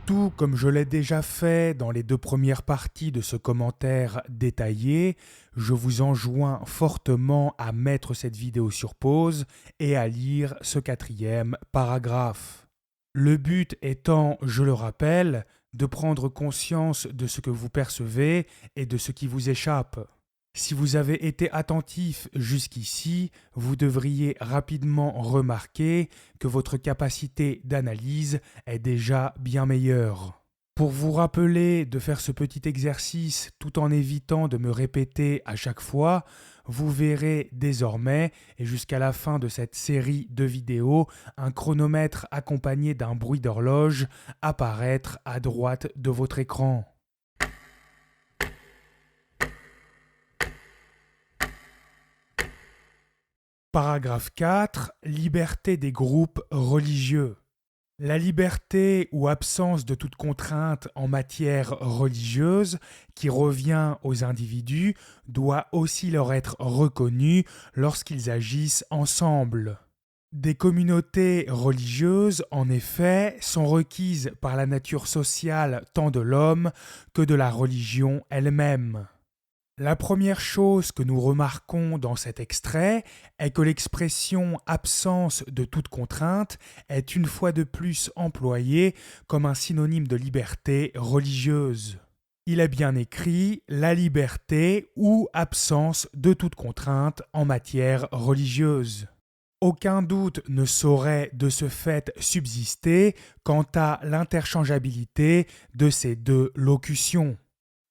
Tout comme je l'ai déjà fait dans les deux premières parties de ce commentaire détaillé, je vous enjoins fortement à mettre cette vidéo sur pause et à lire ce quatrième paragraphe. Le but étant, je le rappelle, de prendre conscience de ce que vous percevez et de ce qui vous échappe. Si vous avez été attentif jusqu'ici, vous devriez rapidement remarquer que votre capacité d'analyse est déjà bien meilleure. Pour vous rappeler de faire ce petit exercice tout en évitant de me répéter à chaque fois, vous verrez désormais, et jusqu'à la fin de cette série de vidéos, un chronomètre accompagné d'un bruit d'horloge apparaître à droite de votre écran. Paragraphe 4. Liberté des groupes religieux. La liberté ou absence de toute contrainte en matière religieuse qui revient aux individus doit aussi leur être reconnue lorsqu'ils agissent ensemble. Des communautés religieuses, en effet, sont requises par la nature sociale tant de l'homme que de la religion elle-même. La première chose que nous remarquons dans cet extrait est que l'expression « absence de toute contrainte » est une fois de plus employée comme un synonyme de liberté religieuse. Il est bien écrit « la liberté ou absence de toute contrainte en matière religieuse ». Aucun doute ne saurait de ce fait subsister quant à l'interchangeabilité de ces deux locutions.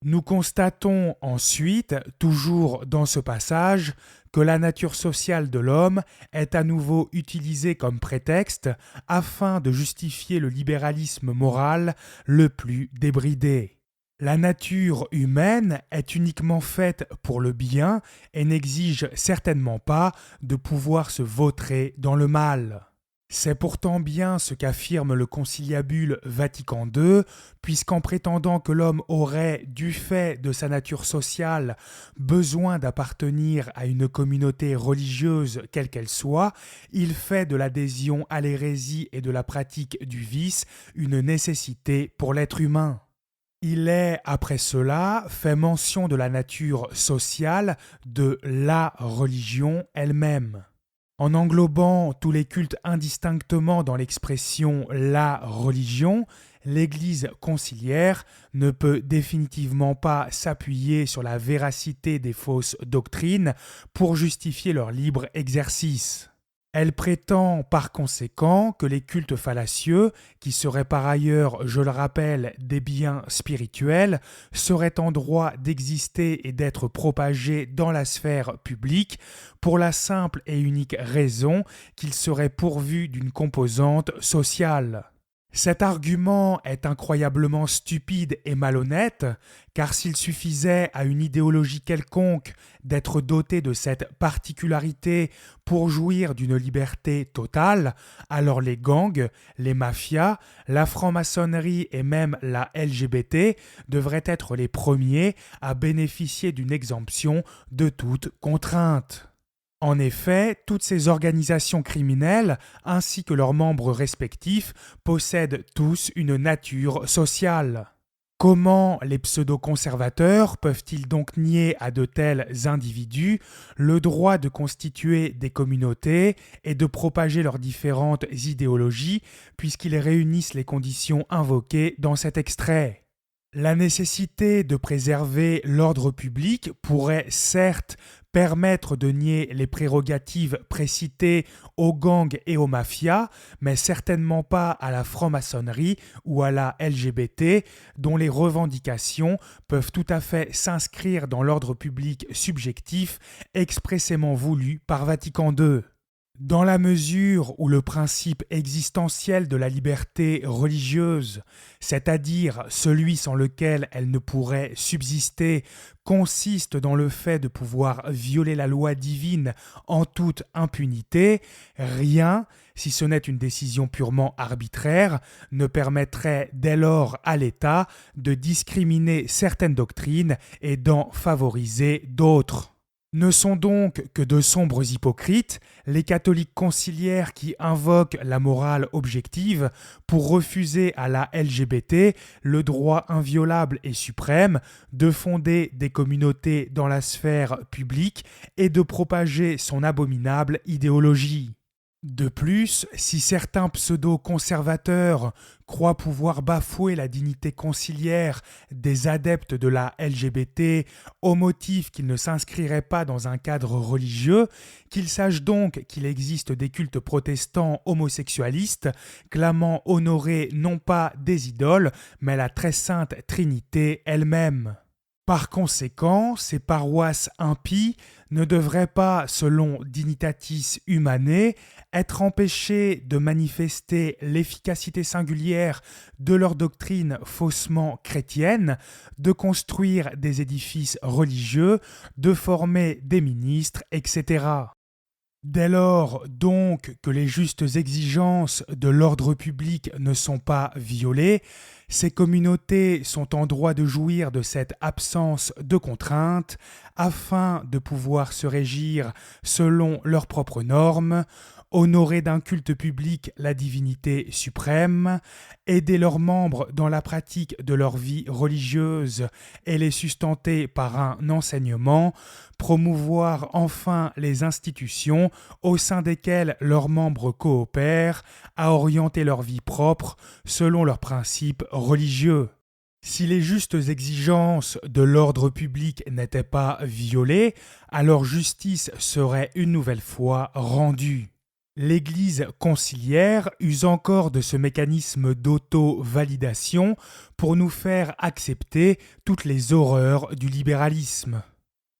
Nous constatons ensuite, toujours dans ce passage, que la nature sociale de l'homme est à nouveau utilisée comme prétexte afin de justifier le libéralisme moral le plus débridé. La nature humaine est uniquement faite pour le bien et n'exige certainement pas de pouvoir se vautrer dans le mal. C'est pourtant bien ce qu'affirme le conciliabule Vatican II, puisqu'en prétendant que l'homme aurait, du fait de sa nature sociale, besoin d'appartenir à une communauté religieuse quelle qu'elle soit, il fait de l'adhésion à l'hérésie et de la pratique du vice une nécessité pour l'être humain. Il est, après cela, fait mention de la nature sociale de la religion elle-même. En englobant tous les cultes indistinctement dans l'expression « la religion », l'Église conciliaire ne peut définitivement pas s'appuyer sur la véracité des fausses doctrines pour justifier leur libre exercice. Elle prétend par conséquent que les cultes fallacieux, qui seraient par ailleurs, je le rappelle, des biens spirituels, seraient en droit d'exister et d'être propagés dans la sphère publique pour la simple et unique raison qu'ils seraient pourvus d'une composante sociale. Cet argument est incroyablement stupide et malhonnête, car s'il suffisait à une idéologie quelconque d'être dotée de cette particularité pour jouir d'une liberté totale, alors les gangs, les mafias, la franc-maçonnerie et même la LGBT devraient être les premiers à bénéficier d'une exemption de toute contrainte. En effet, toutes ces organisations criminelles, ainsi que leurs membres respectifs, possèdent tous une nature sociale. Comment les pseudo-conservateurs peuvent-ils donc nier à de tels individus le droit de constituer des communautés et de propager leurs différentes idéologies puisqu'ils réunissent les conditions invoquées dans cet extrait ? La nécessité de préserver l'ordre public pourrait certes permettre de nier les prérogatives précitées aux gangs et aux mafias, mais certainement pas à la franc-maçonnerie ou à la LGBT, dont les revendications peuvent tout à fait s'inscrire dans l'ordre public subjectif expressément voulu par Vatican II. Dans la mesure où le principe existentiel de la liberté religieuse, c'est-à-dire celui sans lequel elle ne pourrait subsister, consiste dans le fait de pouvoir violer la loi divine en toute impunité, rien, si ce n'est une décision purement arbitraire, ne permettrait dès lors à l'État de discriminer certaines doctrines et d'en favoriser d'autres. Ne sont donc que de sombres hypocrites, les catholiques conciliaires qui invoquent la morale objective pour refuser à la LGBT le droit inviolable et suprême de fonder des communautés dans la sphère publique et de propager son abominable idéologie. De plus, si certains pseudo-conservateurs croient pouvoir bafouer la dignité conciliaire des adeptes de la LGBT au motif qu'ils ne s'inscriraient pas dans un cadre religieux, qu'ils sachent donc qu'il existe des cultes protestants homosexualistes clamant honorer non pas des idoles, mais la très sainte Trinité elle-même. Par conséquent, ces paroisses impies ne devraient pas, selon Dignitatis Humanae, être empêchées de manifester l'efficacité singulière de leur doctrine faussement chrétienne, de construire des édifices religieux, de former des ministres, etc. Dès lors donc que les justes exigences de l'ordre public ne sont pas violées, ces communautés sont en droit de jouir de cette absence de contraintes afin de pouvoir se régir selon leurs propres normes, honorer d'un culte public la divinité suprême, aider leurs membres dans la pratique de leur vie religieuse et les sustenter par un enseignement, promouvoir enfin les institutions au sein desquelles leurs membres coopèrent à orienter leur vie propre selon leurs principes religieux. Si les justes exigences de l'ordre public n'étaient pas violées, alors justice serait une nouvelle fois rendue. L'Église conciliaire use encore de ce mécanisme d'auto-validation pour nous faire accepter toutes les horreurs du libéralisme.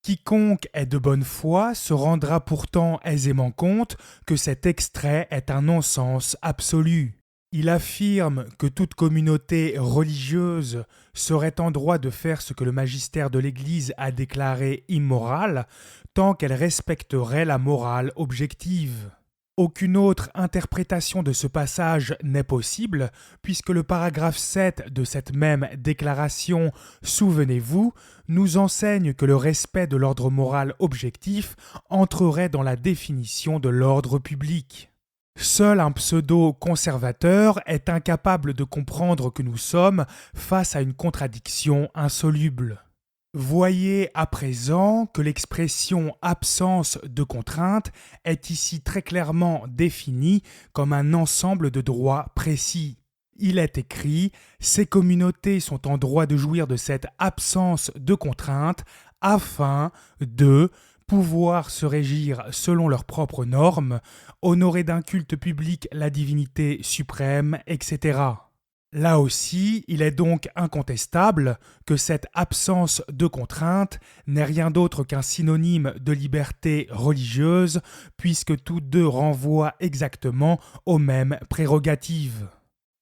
Quiconque est de bonne foi se rendra pourtant aisément compte que cet extrait est un non-sens absolu. Il affirme que toute communauté religieuse serait en droit de faire ce que le magistère de l'Église a déclaré immoral, tant qu'elle respecterait la morale objective. Aucune autre interprétation de ce passage n'est possible, puisque le paragraphe 7 de cette même déclaration, souvenez-vous, nous enseigne que le respect de l'ordre moral objectif entrerait dans la définition de l'ordre public. Seul un pseudo-conservateur est incapable de comprendre que nous sommes face à une contradiction insoluble. Voyez à présent que l'expression absence de contrainte est ici très clairement définie comme un ensemble de droits précis. Il est écrit « Ces communautés sont en droit de jouir de cette absence de contrainte afin de pouvoir se régir selon leurs propres normes, honorer d'un culte public la divinité suprême, etc. » Là aussi, il est donc incontestable que cette absence de contrainte n'est rien d'autre qu'un synonyme de liberté religieuse, puisque tous deux renvoient exactement aux mêmes prérogatives.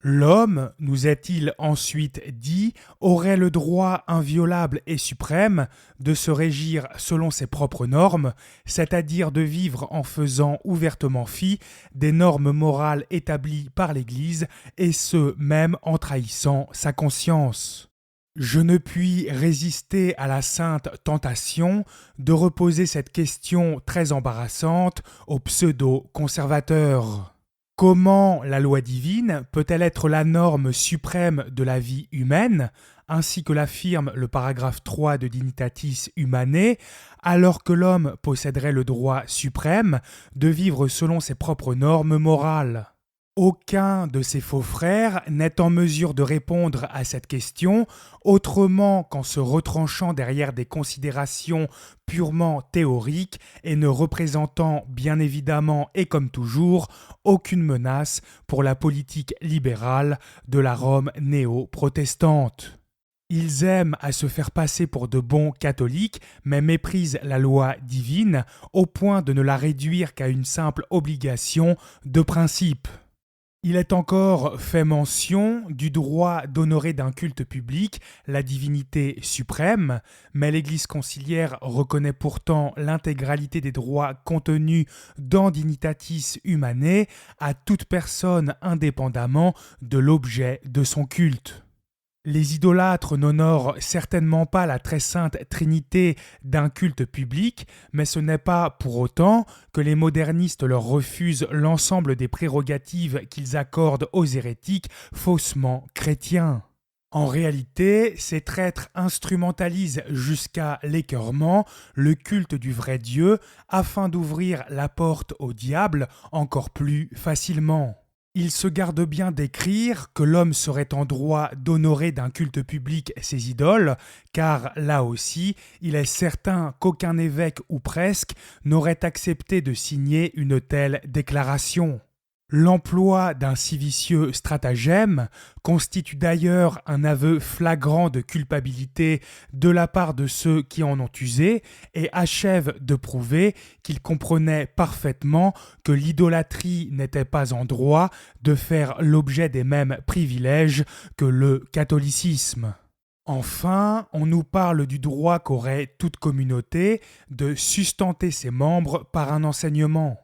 L'homme, nous est-il ensuite dit, aurait le droit inviolable et suprême de se régir selon ses propres normes, c'est-à-dire de vivre en faisant ouvertement fi des normes morales établies par l'Église, et ce même en trahissant sa conscience. Je ne puis résister à la sainte tentation de reposer cette question très embarrassante aux pseudo-conservateurs. Comment la loi divine peut-elle être la norme suprême de la vie humaine, ainsi que l'affirme le paragraphe 3 de Dignitatis Humanae, alors que l'homme posséderait le droit suprême de vivre selon ses propres normes morales ? Aucun de ses faux frères n'est en mesure de répondre à cette question autrement qu'en se retranchant derrière des considérations purement théoriques et ne représentant bien évidemment et comme toujours aucune menace pour la politique libérale de la Rome néo-protestante. Ils aiment à se faire passer pour de bons catholiques, mais méprisent la loi divine au point de ne la réduire qu'à une simple obligation de principe. Il est encore fait mention du droit d'honorer d'un culte public la divinité suprême, mais l'Église conciliaire reconnaît pourtant l'intégralité des droits contenus dans Dignitatis Humanae à toute personne indépendamment de l'objet de son culte. Les idolâtres n'honorent certainement pas la très sainte Trinité d'un culte public, mais ce n'est pas pour autant que les modernistes leur refusent l'ensemble des prérogatives qu'ils accordent aux hérétiques faussement chrétiens. En réalité, ces traîtres instrumentalisent jusqu'à l'écœurement le culte du vrai Dieu afin d'ouvrir la porte au diable encore plus facilement. Ils se gardent bien d'écrire que l'homme serait en droit d'honorer d'un culte public ses idoles, car là aussi, il est certain qu'aucun évêque ou presque n'aurait accepté de signer une telle déclaration. L'emploi d'un si vicieux stratagème constitue d'ailleurs un aveu flagrant de culpabilité de la part de ceux qui en ont usé et achève de prouver qu'ils comprenaient parfaitement que l'idolâtrie n'était pas en droit de faire l'objet des mêmes privilèges que le catholicisme. Enfin, on nous parle du droit qu'aurait toute communauté de sustenter ses membres par un enseignement.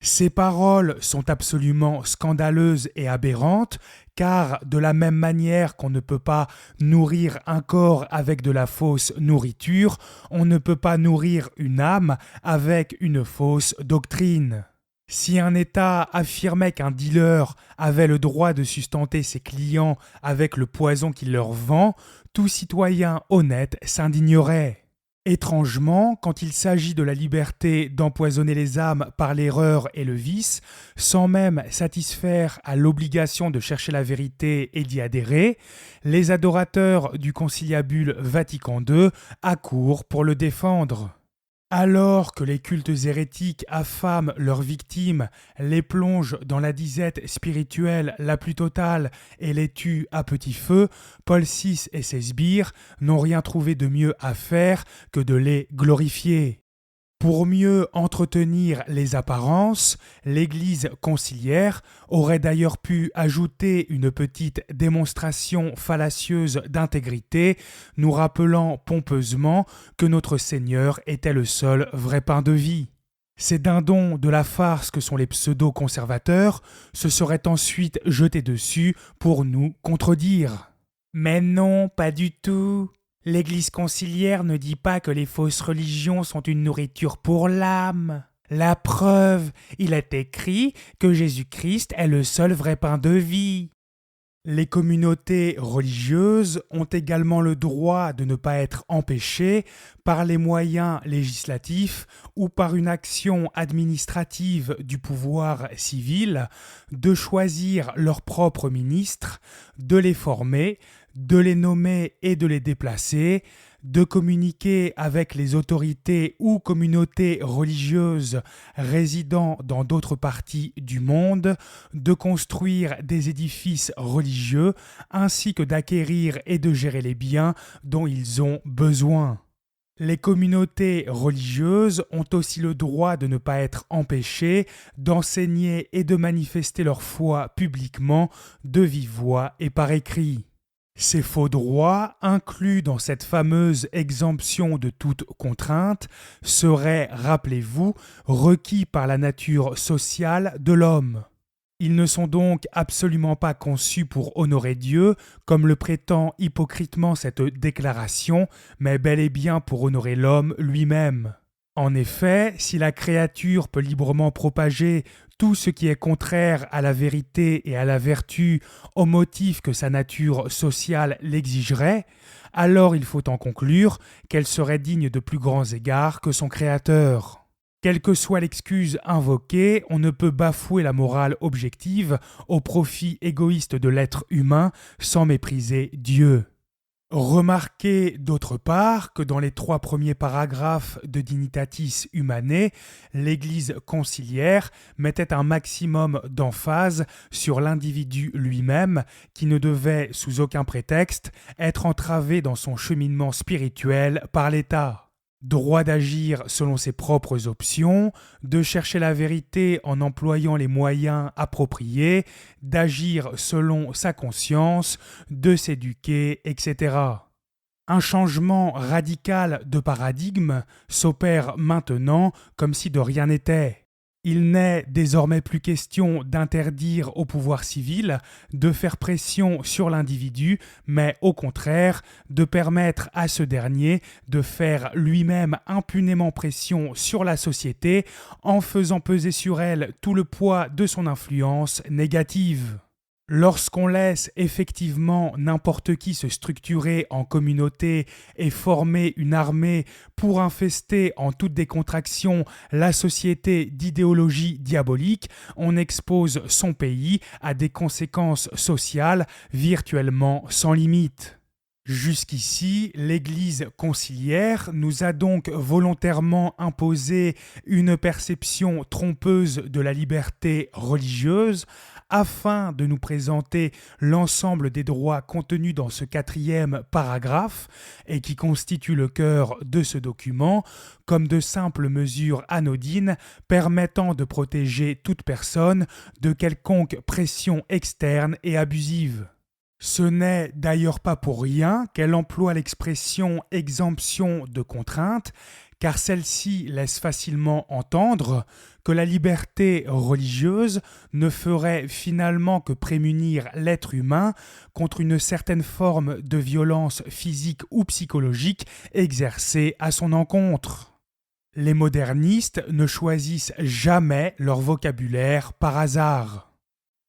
Ces paroles sont absolument scandaleuses et aberrantes, car de la même manière qu'on ne peut pas nourrir un corps avec de la fausse nourriture, on ne peut pas nourrir une âme avec une fausse doctrine. Si un État affirmait qu'un dealer avait le droit de sustenter ses clients avec le poison qu'il leur vend, tout citoyen honnête s'indignerait. Étrangement, quand il s'agit de la liberté d'empoisonner les âmes par l'erreur et le vice, sans même satisfaire à l'obligation de chercher la vérité et d'y adhérer, les adorateurs du conciliabule Vatican II accourent pour le défendre. Alors que les cultes hérétiques affament leurs victimes, les plongent dans la disette spirituelle la plus totale et les tuent à petit feu, Paul VI et ses sbires n'ont rien trouvé de mieux à faire que de les glorifier. Pour mieux entretenir les apparences, l'Église conciliaire aurait d'ailleurs pu ajouter une petite démonstration fallacieuse d'intégrité, nous rappelant pompeusement que notre Seigneur était le seul vrai pain de vie. Ces dindons de la farce que sont les pseudo-conservateurs se seraient ensuite jetés dessus pour nous contredire. Mais non, pas du tout. L'Église conciliaire ne dit pas que les fausses religions sont une nourriture pour l'âme. La preuve, il est écrit que Jésus-Christ est le seul vrai pain de vie. Les communautés religieuses ont également le droit de ne pas être empêchées par les moyens législatifs ou par une action administrative du pouvoir civil de choisir leurs propres ministres, de les former, de les nommer et de les déplacer, de communiquer avec les autorités ou communautés religieuses résidant dans d'autres parties du monde, de construire des édifices religieux, ainsi que d'acquérir et de gérer les biens dont ils ont besoin. Les communautés religieuses ont aussi le droit de ne pas être empêchées d'enseigner et de manifester leur foi publiquement, de vive voix et par écrit. Ces faux droits, inclus dans cette fameuse exemption de toute contrainte, seraient, rappelez-vous, requis par la nature sociale de l'homme. Ils ne sont donc absolument pas conçus pour honorer Dieu, comme le prétend hypocritement cette déclaration, mais bel et bien pour honorer l'homme lui-même. En effet, si la créature peut librement propager tout ce qui est contraire à la vérité et à la vertu au motif que sa nature sociale l'exigerait, alors il faut en conclure qu'elle serait digne de plus grands égards que son Créateur. Quelle que soit l'excuse invoquée, on ne peut bafouer la morale objective au profit égoïste de l'être humain sans mépriser Dieu. Remarquez d'autre part que dans les 3 premiers paragraphes de Dignitatis Humanae, l'Église conciliaire mettait un maximum d'emphase sur l'individu lui-même qui ne devait, sous aucun prétexte, être entravé dans son cheminement spirituel par l'État. Droit d'agir selon ses propres options, de chercher la vérité en employant les moyens appropriés, d'agir selon sa conscience, de s'éduquer, etc. Un changement radical de paradigme s'opère maintenant comme si de rien n'était. Il n'est désormais plus question d'interdire au pouvoir civil de faire pression sur l'individu, mais au contraire de permettre à ce dernier de faire lui-même impunément pression sur la société en faisant peser sur elle tout le poids de son influence négative. Lorsqu'on laisse effectivement n'importe qui se structurer en communauté et former une armée pour infester en toute décontraction la société d'idéologie diabolique, on expose son pays à des conséquences sociales virtuellement sans limite. Jusqu'ici, l'Église conciliaire nous a donc volontairement imposé une perception trompeuse de la liberté religieuse afin de nous présenter l'ensemble des droits contenus dans ce 4e paragraphe et qui constitue le cœur de ce document comme de simples mesures anodines permettant de protéger toute personne de quelconque pression externe et abusive. Ce n'est d'ailleurs pas pour rien qu'elle emploie l'expression exemption de contrainte, car celle-ci laisse facilement entendre que la liberté religieuse ne ferait finalement que prémunir l'être humain contre une certaine forme de violence physique ou psychologique exercée à son encontre. Les modernistes ne choisissent jamais leur vocabulaire par hasard.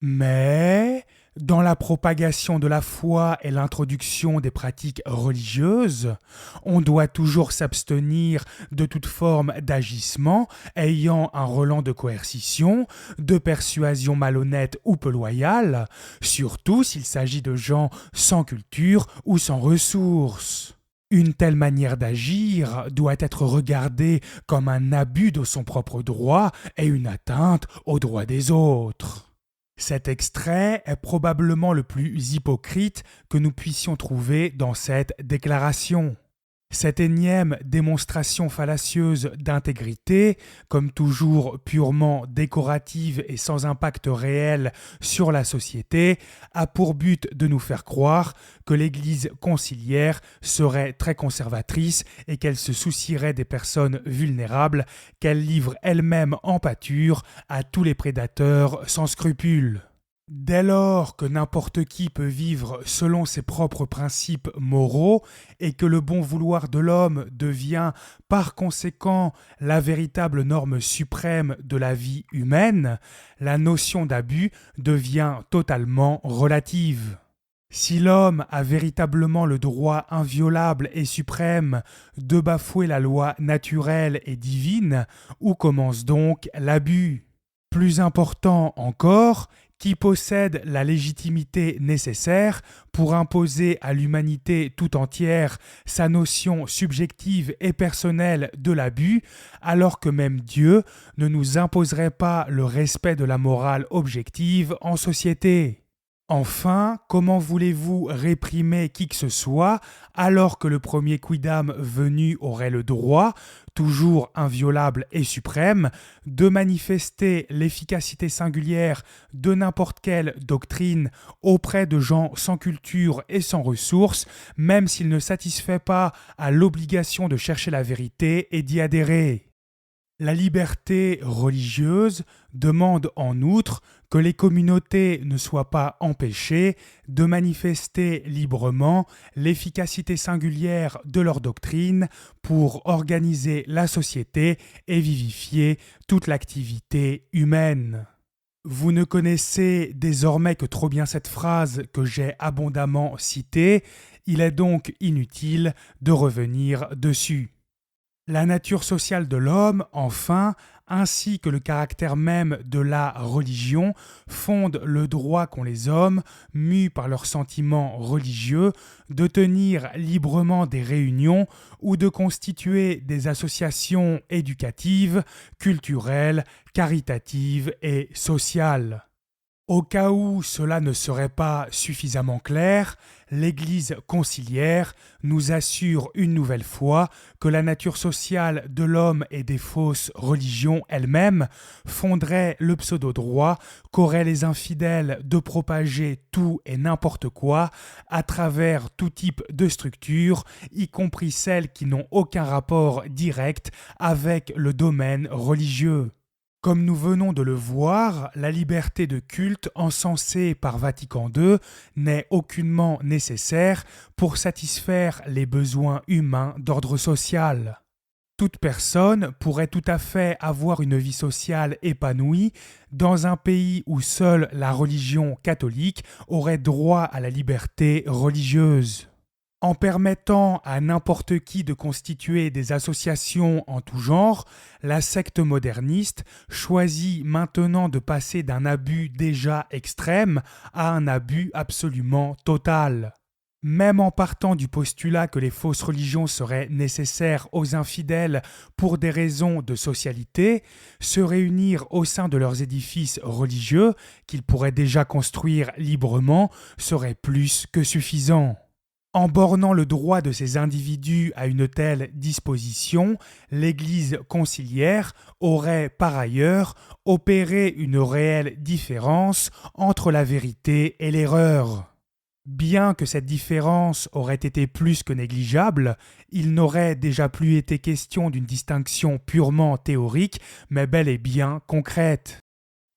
Mais dans la propagation de la foi et l'introduction des pratiques religieuses, on doit toujours s'abstenir de toute forme d'agissement ayant un relent de coercition, de persuasion malhonnête ou peu loyale, surtout s'il s'agit de gens sans culture ou sans ressources. Une telle manière d'agir doit être regardée comme un abus de son propre droit et une atteinte aux droits des autres. Cet extrait est probablement le plus hypocrite que nous puissions trouver dans cette déclaration. Cette énième démonstration fallacieuse d'intégrité, comme toujours purement décorative et sans impact réel sur la société, a pour but de nous faire croire que l'Église conciliaire serait très conservatrice et qu'elle se soucierait des personnes vulnérables qu'elle livre elle-même en pâture à tous les prédateurs sans scrupules. Dès lors que n'importe qui peut vivre selon ses propres principes moraux et que le bon vouloir de l'homme devient par conséquent la véritable norme suprême de la vie humaine, la notion d'abus devient totalement relative. Si l'homme a véritablement le droit inviolable et suprême de bafouer la loi naturelle et divine, où commence donc l'abus ? Plus important encore, qui possède la légitimité nécessaire pour imposer à l'humanité tout entière sa notion subjective et personnelle de l'abus, alors que même Dieu ne nous imposerait pas le respect de la morale objective en société. Enfin, comment voulez-vous réprimer qui que ce soit alors que le premier quidam venu aurait le droit, toujours inviolable et suprême, de manifester l'efficacité singulière de n'importe quelle doctrine auprès de gens sans culture et sans ressources, même s'il ne satisfait pas à l'obligation de chercher la vérité et d'y adhérer. La liberté religieuse demande en outre que les communautés ne soient pas empêchées de manifester librement l'efficacité singulière de leur doctrine pour organiser la société et vivifier toute l'activité humaine. Vous ne connaissez désormais que trop bien cette phrase que j'ai abondamment citée, il est donc inutile de revenir dessus. La nature sociale de l'homme, enfin, ainsi que le caractère même de la religion, fondent le droit qu'ont les hommes, mus par leurs sentiments religieux, de tenir librement des réunions ou de constituer des associations éducatives, culturelles, caritatives et sociales. Au cas où cela ne serait pas suffisamment clair, l'Église conciliaire nous assure une nouvelle fois que la nature sociale de l'homme et des fausses religions elles-mêmes fonderait le pseudo-droit qu'auraient les infidèles de propager tout et n'importe quoi à travers tout type de structures, y compris celles qui n'ont aucun rapport direct avec le domaine religieux. Comme nous venons de le voir, la liberté de culte encensée par Vatican II n'est aucunement nécessaire pour satisfaire les besoins humains d'ordre social. Toute personne pourrait tout à fait avoir une vie sociale épanouie dans un pays où seule la religion catholique aurait droit à la liberté religieuse. En permettant à n'importe qui de constituer des associations en tout genre, la secte moderniste choisit maintenant de passer d'un abus déjà extrême à un abus absolument total. Même en partant du postulat que les fausses religions seraient nécessaires aux infidèles pour des raisons de socialité, se réunir au sein de leurs édifices religieux, qu'ils pourraient déjà construire librement, serait plus que suffisant. En bornant le droit de ces individus à une telle disposition, l'Église conciliaire aurait par ailleurs opéré une réelle différence entre la vérité et l'erreur. Bien que cette différence aurait été plus que négligeable, il n'aurait déjà plus été question d'une distinction purement théorique, mais bel et bien concrète.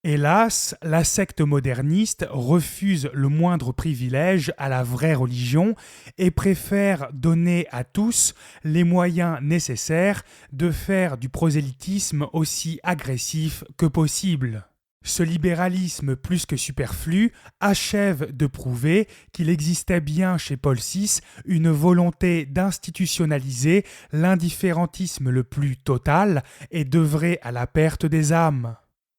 Hélas, la secte moderniste refuse le moindre privilège à la vraie religion et préfère donner à tous les moyens nécessaires de faire du prosélytisme aussi agressif que possible. Ce libéralisme plus que superflu achève de prouver qu'il existait bien chez Paul VI une volonté d'institutionnaliser l'indifférentisme le plus total et d'œuvrer à la perte des âmes.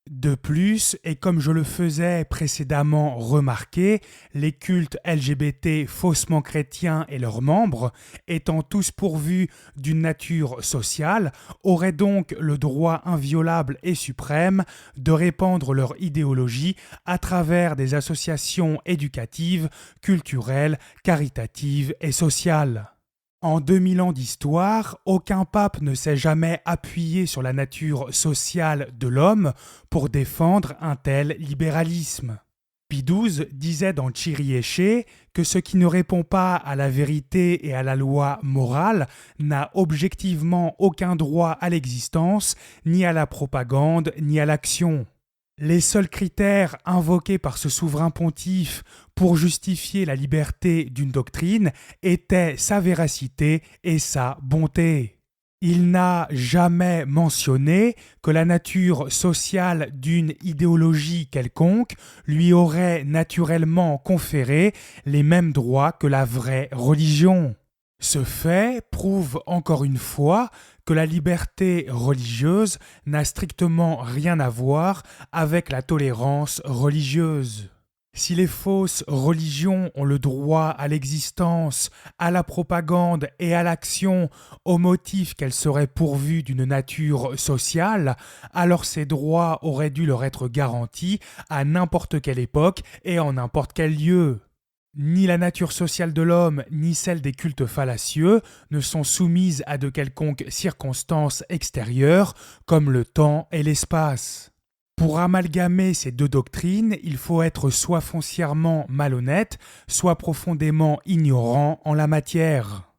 De plus, et comme je le faisais précédemment remarquer, les cultes LGBT faussement chrétiens et leurs membres, étant tous pourvus d'une nature sociale, auraient donc le droit inviolable et suprême de répandre leur idéologie à travers des associations éducatives, culturelles, caritatives et sociales. En 2000 ans d'histoire, aucun pape ne s'est jamais appuyé sur la nature sociale de l'homme pour défendre un tel libéralisme. Pie XII disait dans Kyriéché que ce qui ne répond pas à la vérité et à la loi morale n'a objectivement aucun droit à l'existence, ni à la propagande, ni à l'action. Les seuls critères invoqués par ce souverain pontife pour justifier la liberté d'une doctrine étaient sa véracité et sa bonté. Il n'a jamais mentionné que la nature sociale d'une idéologie quelconque lui aurait naturellement conféré les mêmes droits que la vraie religion. Ce fait prouve encore une fois que la liberté religieuse n'a strictement rien à voir avec la tolérance religieuse. Si les fausses religions ont le droit à l'existence, à la propagande et à l'action au motif qu'elles seraient pourvues d'une nature sociale, alors ces droits auraient dû leur être garantis à n'importe quelle époque et en n'importe quel lieu. Ni la nature sociale de l'homme, ni celle des cultes fallacieux ne sont soumises à de quelconques circonstances extérieures, comme le temps et l'espace. Pour amalgamer ces deux doctrines, il faut être soit foncièrement malhonnête, soit profondément ignorant en la matière.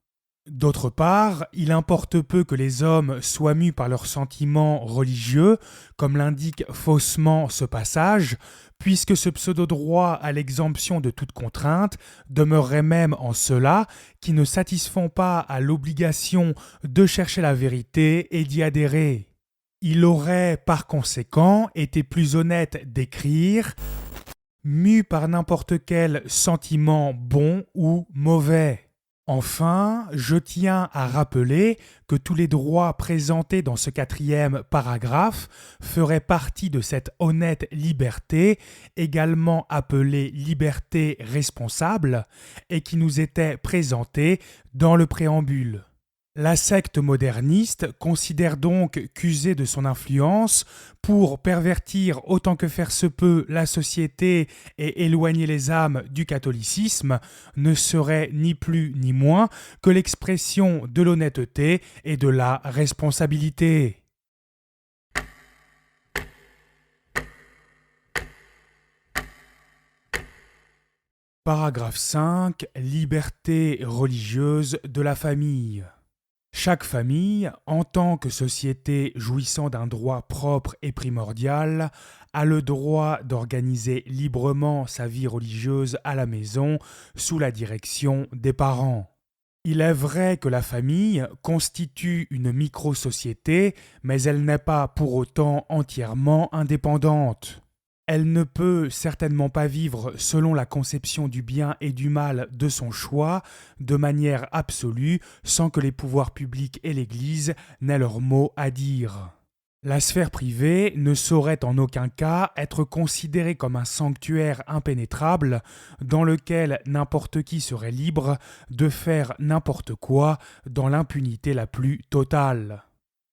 D'autre part, il importe peu que les hommes soient mus par leurs sentiments religieux, comme l'indique faussement ce passage, puisque ce pseudo-droit à l'exemption de toute contrainte demeurerait même en ceux-là qui ne satisfont pas à l'obligation de chercher la vérité et d'y adhérer. Il aurait par conséquent été plus honnête d'écrire « mu par n'importe quel sentiment bon ou mauvais ». Enfin, je tiens à rappeler que tous les droits présentés dans ce 4e paragraphe feraient partie de cette honnête liberté, également appelée liberté responsable, et qui nous était présentée dans le préambule. La secte moderniste considère donc qu'user de son influence pour pervertir autant que faire se peut la société et éloigner les âmes du catholicisme ne serait ni plus ni moins que l'expression de l'honnêteté et de la responsabilité. Paragraphe 5. Liberté religieuse de la famille. Chaque famille, en tant que société jouissant d'un droit propre et primordial, a le droit d'organiser librement sa vie religieuse à la maison sous la direction des parents. Il est vrai que la famille constitue une micro-société, mais elle n'est pas pour autant entièrement indépendante. Elle ne peut certainement pas vivre selon la conception du bien et du mal de son choix, de manière absolue, sans que les pouvoirs publics et l'Église n'aient leur mot à dire. La sphère privée ne saurait en aucun cas être considérée comme un sanctuaire impénétrable dans lequel n'importe qui serait libre de faire n'importe quoi dans l'impunité la plus totale.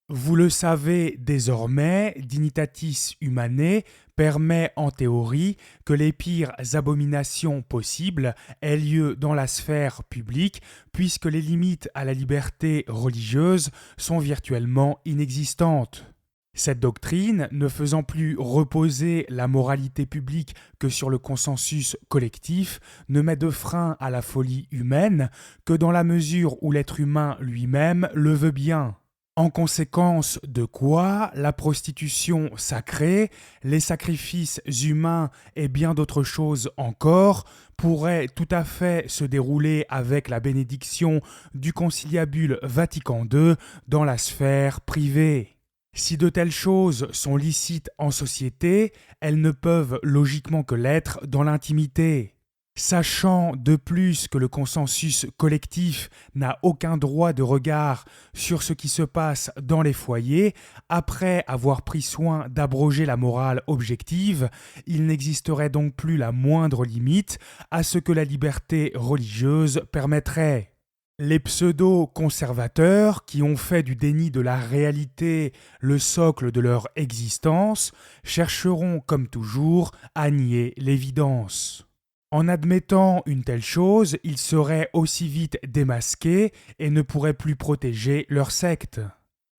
Vous le savez désormais, Dignitatis Humanae permet en théorie que les pires abominations possibles aient lieu dans la sphère publique puisque les limites à la liberté religieuse sont virtuellement inexistantes. Cette doctrine, ne faisant plus reposer la moralité publique que sur le consensus collectif, ne met de frein à la folie humaine que dans la mesure où l'être humain lui-même le veut bien. En conséquence de quoi, la prostitution sacrée, les sacrifices humains et bien d'autres choses encore pourraient tout à fait se dérouler avec la bénédiction du conciliabule Vatican II dans la sphère privée. Si de telles choses sont licites en société, elles ne peuvent logiquement que l'être dans l'intimité. Sachant de plus que le consensus collectif n'a aucun droit de regard sur ce qui se passe dans les foyers, après avoir pris soin d'abroger la morale objective, il n'existerait donc plus la moindre limite à ce que la liberté religieuse permettrait. Les pseudo-conservateurs, qui ont fait du déni de la réalité le socle de leur existence, chercheront comme toujours à nier l'évidence. En admettant une telle chose, ils seraient aussi vite démasqués et ne pourraient plus protéger leur secte.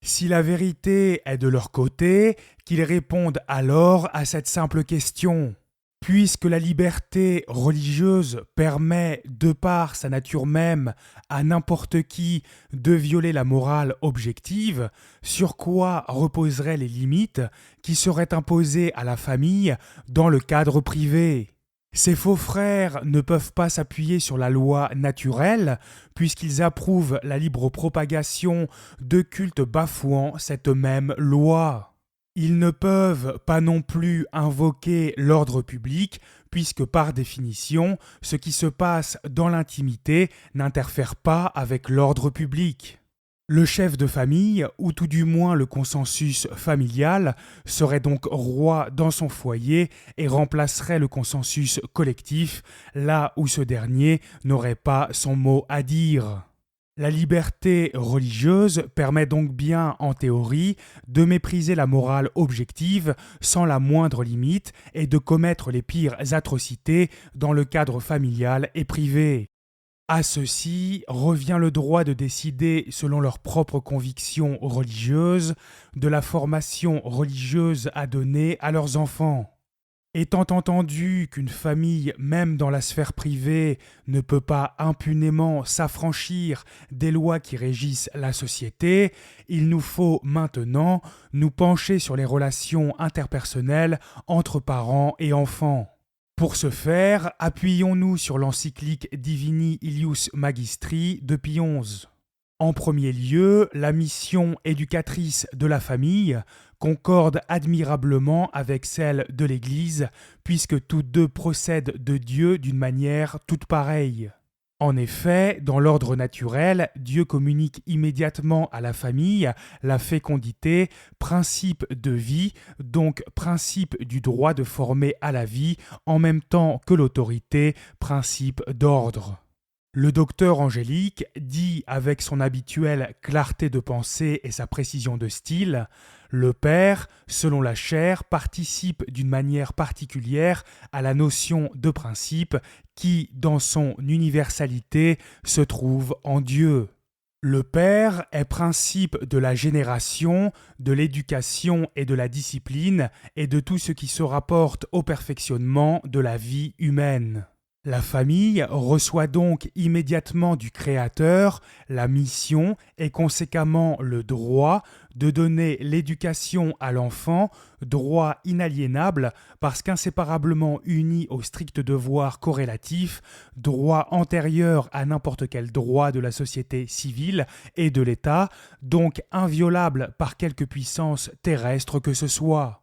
Si la vérité est de leur côté, qu'ils répondent alors à cette simple question. Puisque la liberté religieuse permet, de par sa nature même, à n'importe qui de violer la morale objective, sur quoi reposeraient les limites qui seraient imposées à la famille dans le cadre privé ? Ces faux frères ne peuvent pas s'appuyer sur la loi naturelle, puisqu'ils approuvent la libre propagation de cultes bafouant cette même loi. Ils ne peuvent pas non plus invoquer l'ordre public, puisque par définition, ce qui se passe dans l'intimité n'interfère pas avec l'ordre public. Le chef de famille, ou tout du moins le consensus familial, serait donc roi dans son foyer et remplacerait le consensus collectif, là où ce dernier n'aurait pas son mot à dire. La liberté religieuse permet donc bien, en théorie, de mépriser la morale objective sans la moindre limite et de commettre les pires atrocités dans le cadre familial et privé. À ceux-ci revient le droit de décider selon leurs propres convictions religieuses de la formation religieuse à donner à leurs enfants. Étant entendu qu'une famille, même dans la sphère privée, ne peut pas impunément s'affranchir des lois qui régissent la société, il nous faut maintenant nous pencher sur les relations interpersonnelles entre parents et enfants. Pour ce faire, appuyons-nous sur l'encyclique Divini Ilius Magistri de Pie XI. En premier lieu, la mission éducatrice de la famille concorde admirablement avec celle de l'Église, puisque toutes deux procèdent de Dieu d'une manière toute pareille. En effet, dans l'ordre naturel, Dieu communique immédiatement à la famille la fécondité, principe de vie, donc principe du droit de former à la vie, en même temps que l'autorité, principe d'ordre. Le docteur Angélique dit avec son habituelle clarté de pensée et sa précision de style: le père, selon la chair, participe d'une manière particulière à la notion de principe qui, dans son universalité, se trouve en Dieu. Le père est principe de la génération, de l'éducation et de la discipline et de tout ce qui se rapporte au perfectionnement de la vie humaine. La famille reçoit donc immédiatement du Créateur la mission et conséquemment le droit de donner l'éducation à l'enfant, droit inaliénable parce qu'inséparablement uni au strict devoir corrélatif, droit antérieur à n'importe quel droit de la société civile et de l'État, donc inviolable par quelque puissance terrestre que ce soit.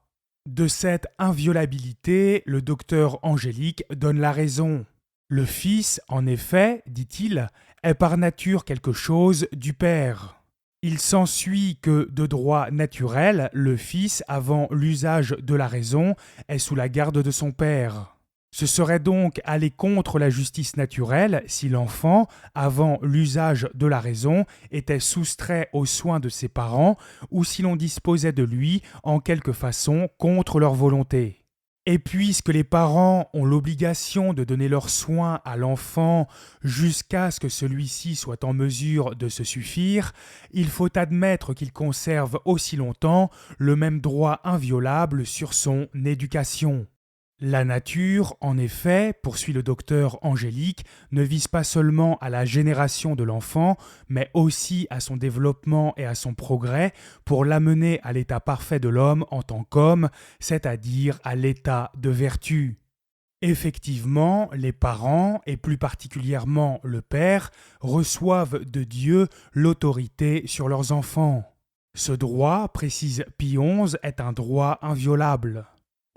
De cette inviolabilité, le docteur Angélique donne la raison. Le Fils, en effet, dit-il, est par nature quelque chose du Père. Il s'ensuit que, de droit naturel, le Fils, avant l'usage de la raison, est sous la garde de son Père. Ce serait donc aller contre la justice naturelle si l'enfant, avant l'usage de la raison, était soustrait aux soins de ses parents ou si l'on disposait de lui en quelque façon contre leur volonté. Et puisque les parents ont l'obligation de donner leurs soins à l'enfant jusqu'à ce que celui-ci soit en mesure de se suffire, il faut admettre qu'il conserve aussi longtemps le même droit inviolable sur son éducation. La nature, en effet, poursuit le docteur Angélique, ne vise pas seulement à la génération de l'enfant, mais aussi à son développement et à son progrès pour l'amener à l'état parfait de l'homme en tant qu'homme, c'est-à-dire à l'état de vertu. Effectivement, les parents, et plus particulièrement le père, reçoivent de Dieu l'autorité sur leurs enfants. Ce droit, précise Pie XI, est un droit inviolable.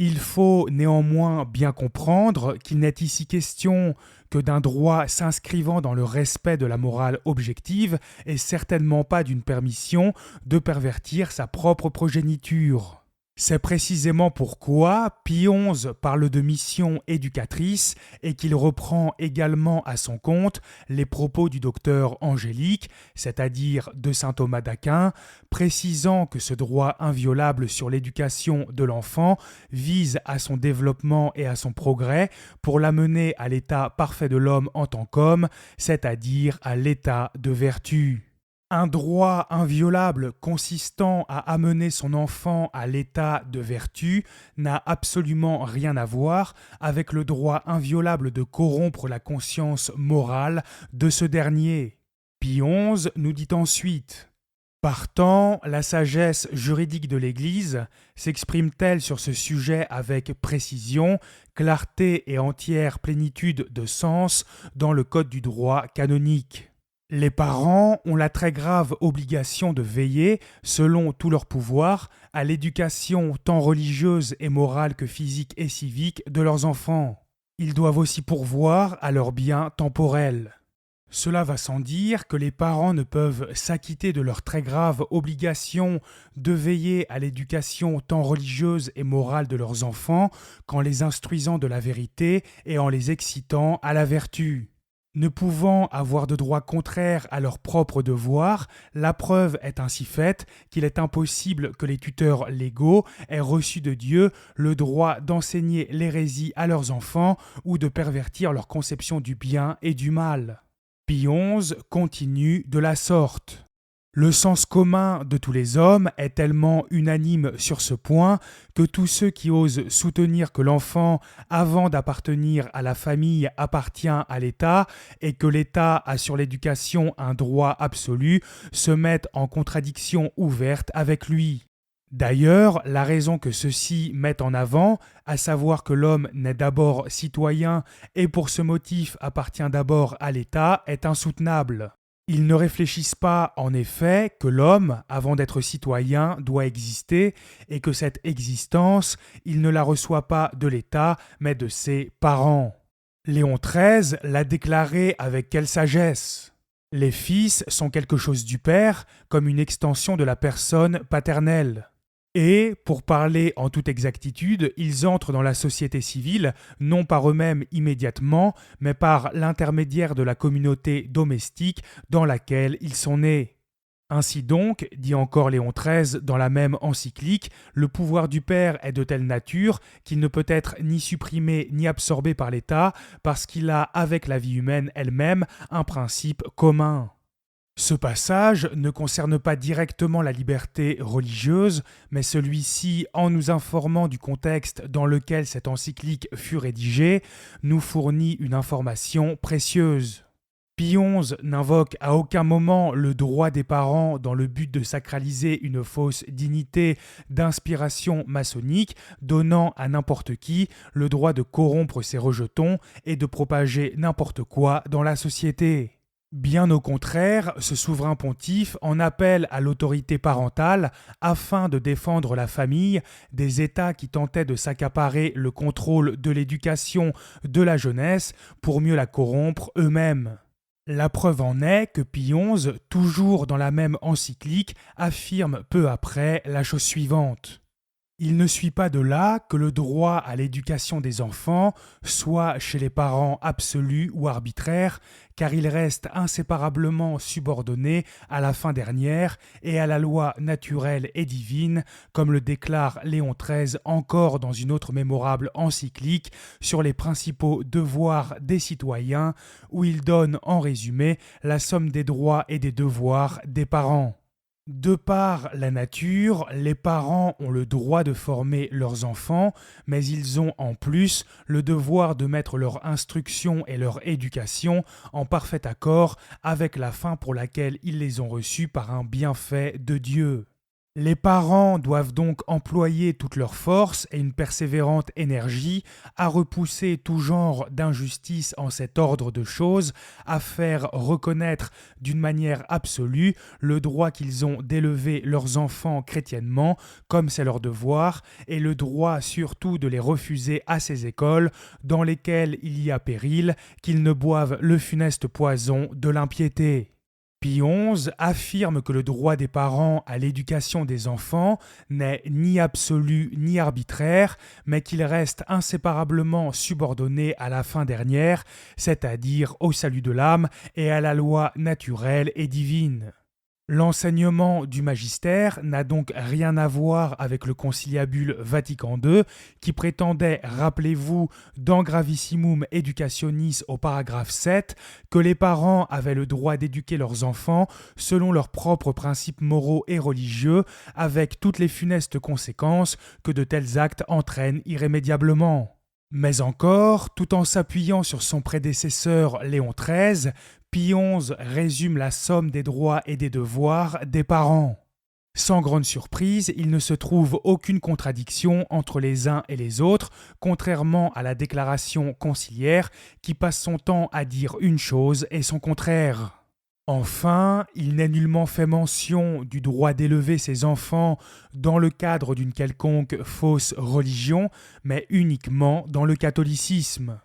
Il faut néanmoins bien comprendre qu'il n'est ici question que d'un droit s'inscrivant dans le respect de la morale objective et certainement pas d'une permission de pervertir sa propre progéniture. C'est précisément pourquoi Pie XI parle de mission éducatrice et qu'il reprend également à son compte les propos du docteur Angélique, c'est-à-dire de saint Thomas d'Aquin, précisant que ce droit inviolable sur l'éducation de l'enfant vise à son développement et à son progrès pour l'amener à l'état parfait de l'homme en tant qu'homme, c'est-à-dire à l'état de vertu. Un droit inviolable consistant à amener son enfant à l'état de vertu n'a absolument rien à voir avec le droit inviolable de corrompre la conscience morale de ce dernier. Pie XI nous dit ensuite « Partant, la sagesse juridique de l'Église s'exprime-t-elle sur ce sujet avec précision, clarté et entière plénitude de sens dans le code du droit canonique ?» Les parents ont la très grave obligation de veiller, selon tout leur pouvoir, à l'éducation tant religieuse et morale que physique et civique de leurs enfants. Ils doivent aussi pourvoir à leurs biens temporels. Cela va sans dire que les parents ne peuvent s'acquitter de leur très grave obligation de veiller à l'éducation tant religieuse et morale de leurs enfants qu'en les instruisant de la vérité et en les excitant à la vertu. Ne pouvant avoir de droit contraire à leurs propres devoirs, la preuve est ainsi faite qu'il est impossible que les tuteurs légaux aient reçu de Dieu le droit d'enseigner l'hérésie à leurs enfants ou de pervertir leur conception du bien et du mal. Pie XI continue de la sorte. Le sens commun de tous les hommes est tellement unanime sur ce point que tous ceux qui osent soutenir que l'enfant, avant d'appartenir à la famille, appartient à l'État et que l'État a sur l'éducation un droit absolu, se mettent en contradiction ouverte avec lui. D'ailleurs, la raison que ceux-ci mettent en avant, à savoir que l'homme n'est d'abord citoyen et pour ce motif appartient d'abord à l'État, est insoutenable. Ils ne réfléchissent pas, en effet, que l'homme, avant d'être citoyen, doit exister et que cette existence, il ne la reçoit pas de l'État, mais de ses parents. Léon XIII l'a déclaré avec quelle sagesse ? Les fils sont quelque chose du père, comme une extension de la personne paternelle. Et, pour parler en toute exactitude, ils entrent dans la société civile, non par eux-mêmes immédiatement, mais par l'intermédiaire de la communauté domestique dans laquelle ils sont nés. Ainsi donc, dit encore Léon XIII dans la même encyclique, le pouvoir du père est de telle nature qu'il ne peut être ni supprimé ni absorbé par l'État parce qu'il a avec la vie humaine elle-même un principe commun. Ce passage ne concerne pas directement la liberté religieuse, mais celui-ci, en nous informant du contexte dans lequel cette encyclique fut rédigée, nous fournit une information précieuse. Pie XI n'invoque à aucun moment le droit des parents dans le but de sacraliser une fausse dignité d'inspiration maçonnique, donnant à n'importe qui le droit de corrompre ses rejetons et de propager n'importe quoi dans la société. Bien au contraire, ce souverain pontife en appelle à l'autorité parentale afin de défendre la famille des États qui tentaient de s'accaparer le contrôle de l'éducation de la jeunesse pour mieux la corrompre eux-mêmes. La preuve en est que Pie XI, toujours dans la même encyclique, affirme peu après la chose suivante. Il ne suit pas de là que le droit à l'éducation des enfants soit chez les parents absolu ou arbitraire, car il reste inséparablement subordonné à la fin dernière et à la loi naturelle et divine, comme le déclare Léon XIII encore dans une autre mémorable encyclique sur les principaux devoirs des citoyens, où il donne en résumé la somme des droits et des devoirs des parents. De par la nature, les parents ont le droit de former leurs enfants, mais ils ont en plus le devoir de mettre leur instruction et leur éducation en parfait accord avec la fin pour laquelle ils les ont reçus par un bienfait de Dieu. Les parents doivent donc employer toute leur force et une persévérante énergie à repousser tout genre d'injustice en cet ordre de choses, à faire reconnaître d'une manière absolue le droit qu'ils ont d'élever leurs enfants chrétiennement, comme c'est leur devoir, et le droit surtout de les refuser à ces écoles dans lesquelles il y a péril qu'ils ne boivent le funeste poison de l'impiété. Pie XI affirme que le droit des parents à l'éducation des enfants n'est ni absolu ni arbitraire, mais qu'il reste inséparablement subordonné à la fin dernière, c'est-à-dire au salut de l'âme et à la loi naturelle et divine. L'enseignement du magistère n'a donc rien à voir avec le conciliabule Vatican II qui prétendait, rappelez-vous, dans Gravissimum Educationis au paragraphe 7, que les parents avaient le droit d'éduquer leurs enfants selon leurs propres principes moraux et religieux, avec toutes les funestes conséquences que de tels actes entraînent irrémédiablement. Mais encore, tout en s'appuyant sur son prédécesseur Léon XIII, Pie XI résume la somme des droits et des devoirs des parents. Sans grande surprise, il ne se trouve aucune contradiction entre les uns et les autres, contrairement à la déclaration conciliaire qui passe son temps à dire une chose et son contraire. Enfin, il n'est nullement fait mention du droit d'élever ses enfants dans le cadre d'une quelconque fausse religion, mais uniquement dans le catholicisme.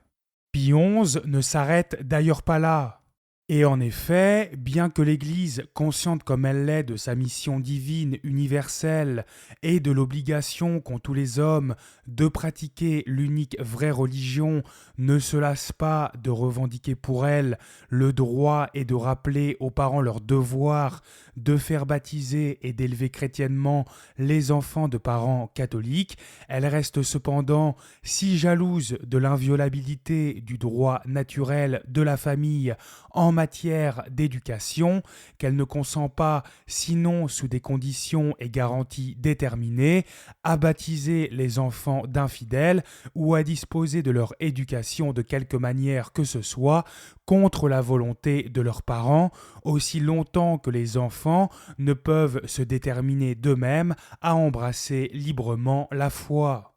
Pie XI ne s'arrête d'ailleurs pas là. Et en effet, bien que l'Église, consciente comme elle l'est de sa mission divine universelle et de l'obligation qu'ont tous les hommes de pratiquer l'unique vraie religion, ne se lasse pas de revendiquer pour elle le droit et de rappeler aux parents leur devoir de faire baptiser et d'élever chrétiennement les enfants de parents catholiques, elle reste cependant si jalouse de l'inviolabilité du droit naturel de la famille en matière d'éducation qu'elle ne consent pas, sinon sous des conditions et garanties déterminées, à baptiser les enfants d'infidèles ou à disposer de leur éducation de quelque manière que ce soit contre la volonté de leurs parents, aussi longtemps que les enfants ne peuvent se déterminer d'eux-mêmes à embrasser librement la foi.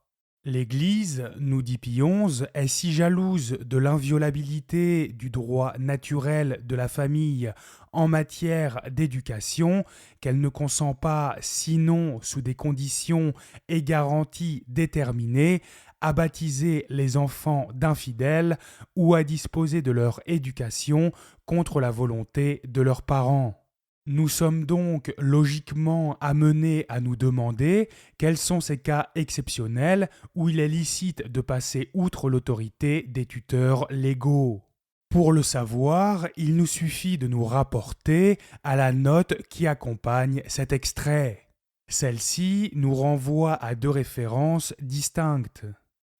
L'Église, nous dit Pie XI, est si jalouse de l'inviolabilité du droit naturel de la famille en matière d'éducation qu'elle ne consent pas, sinon sous des conditions et garanties déterminées, à baptiser les enfants d'infidèles ou à disposer de leur éducation contre la volonté de leurs parents. Nous sommes donc logiquement amenés à nous demander quels sont ces cas exceptionnels où il est licite de passer outre l'autorité des tuteurs légaux. Pour le savoir, il nous suffit de nous rapporter à la note qui accompagne cet extrait. Celle-ci nous renvoie à deux références distinctes.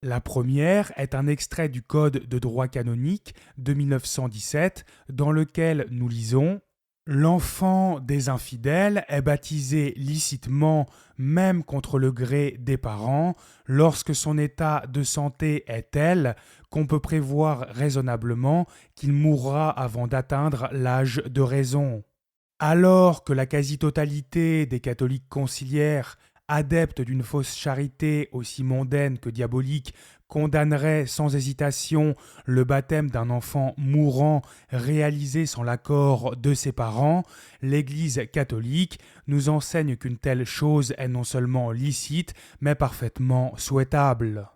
La première est un extrait du Code de droit canonique de 1917 dans lequel nous lisons L'enfant des infidèles est baptisé licitement, même contre le gré des parents, lorsque son état de santé est tel qu'on peut prévoir raisonnablement qu'il mourra avant d'atteindre l'âge de raison. Alors que la quasi-totalité des catholiques conciliaires, adeptes d'une fausse charité aussi mondaine que diabolique, condamneraient sans hésitation le baptême d'un enfant mourant réalisé sans l'accord de ses parents, l'Église catholique nous enseigne qu'une telle chose est non seulement licite, mais parfaitement souhaitable.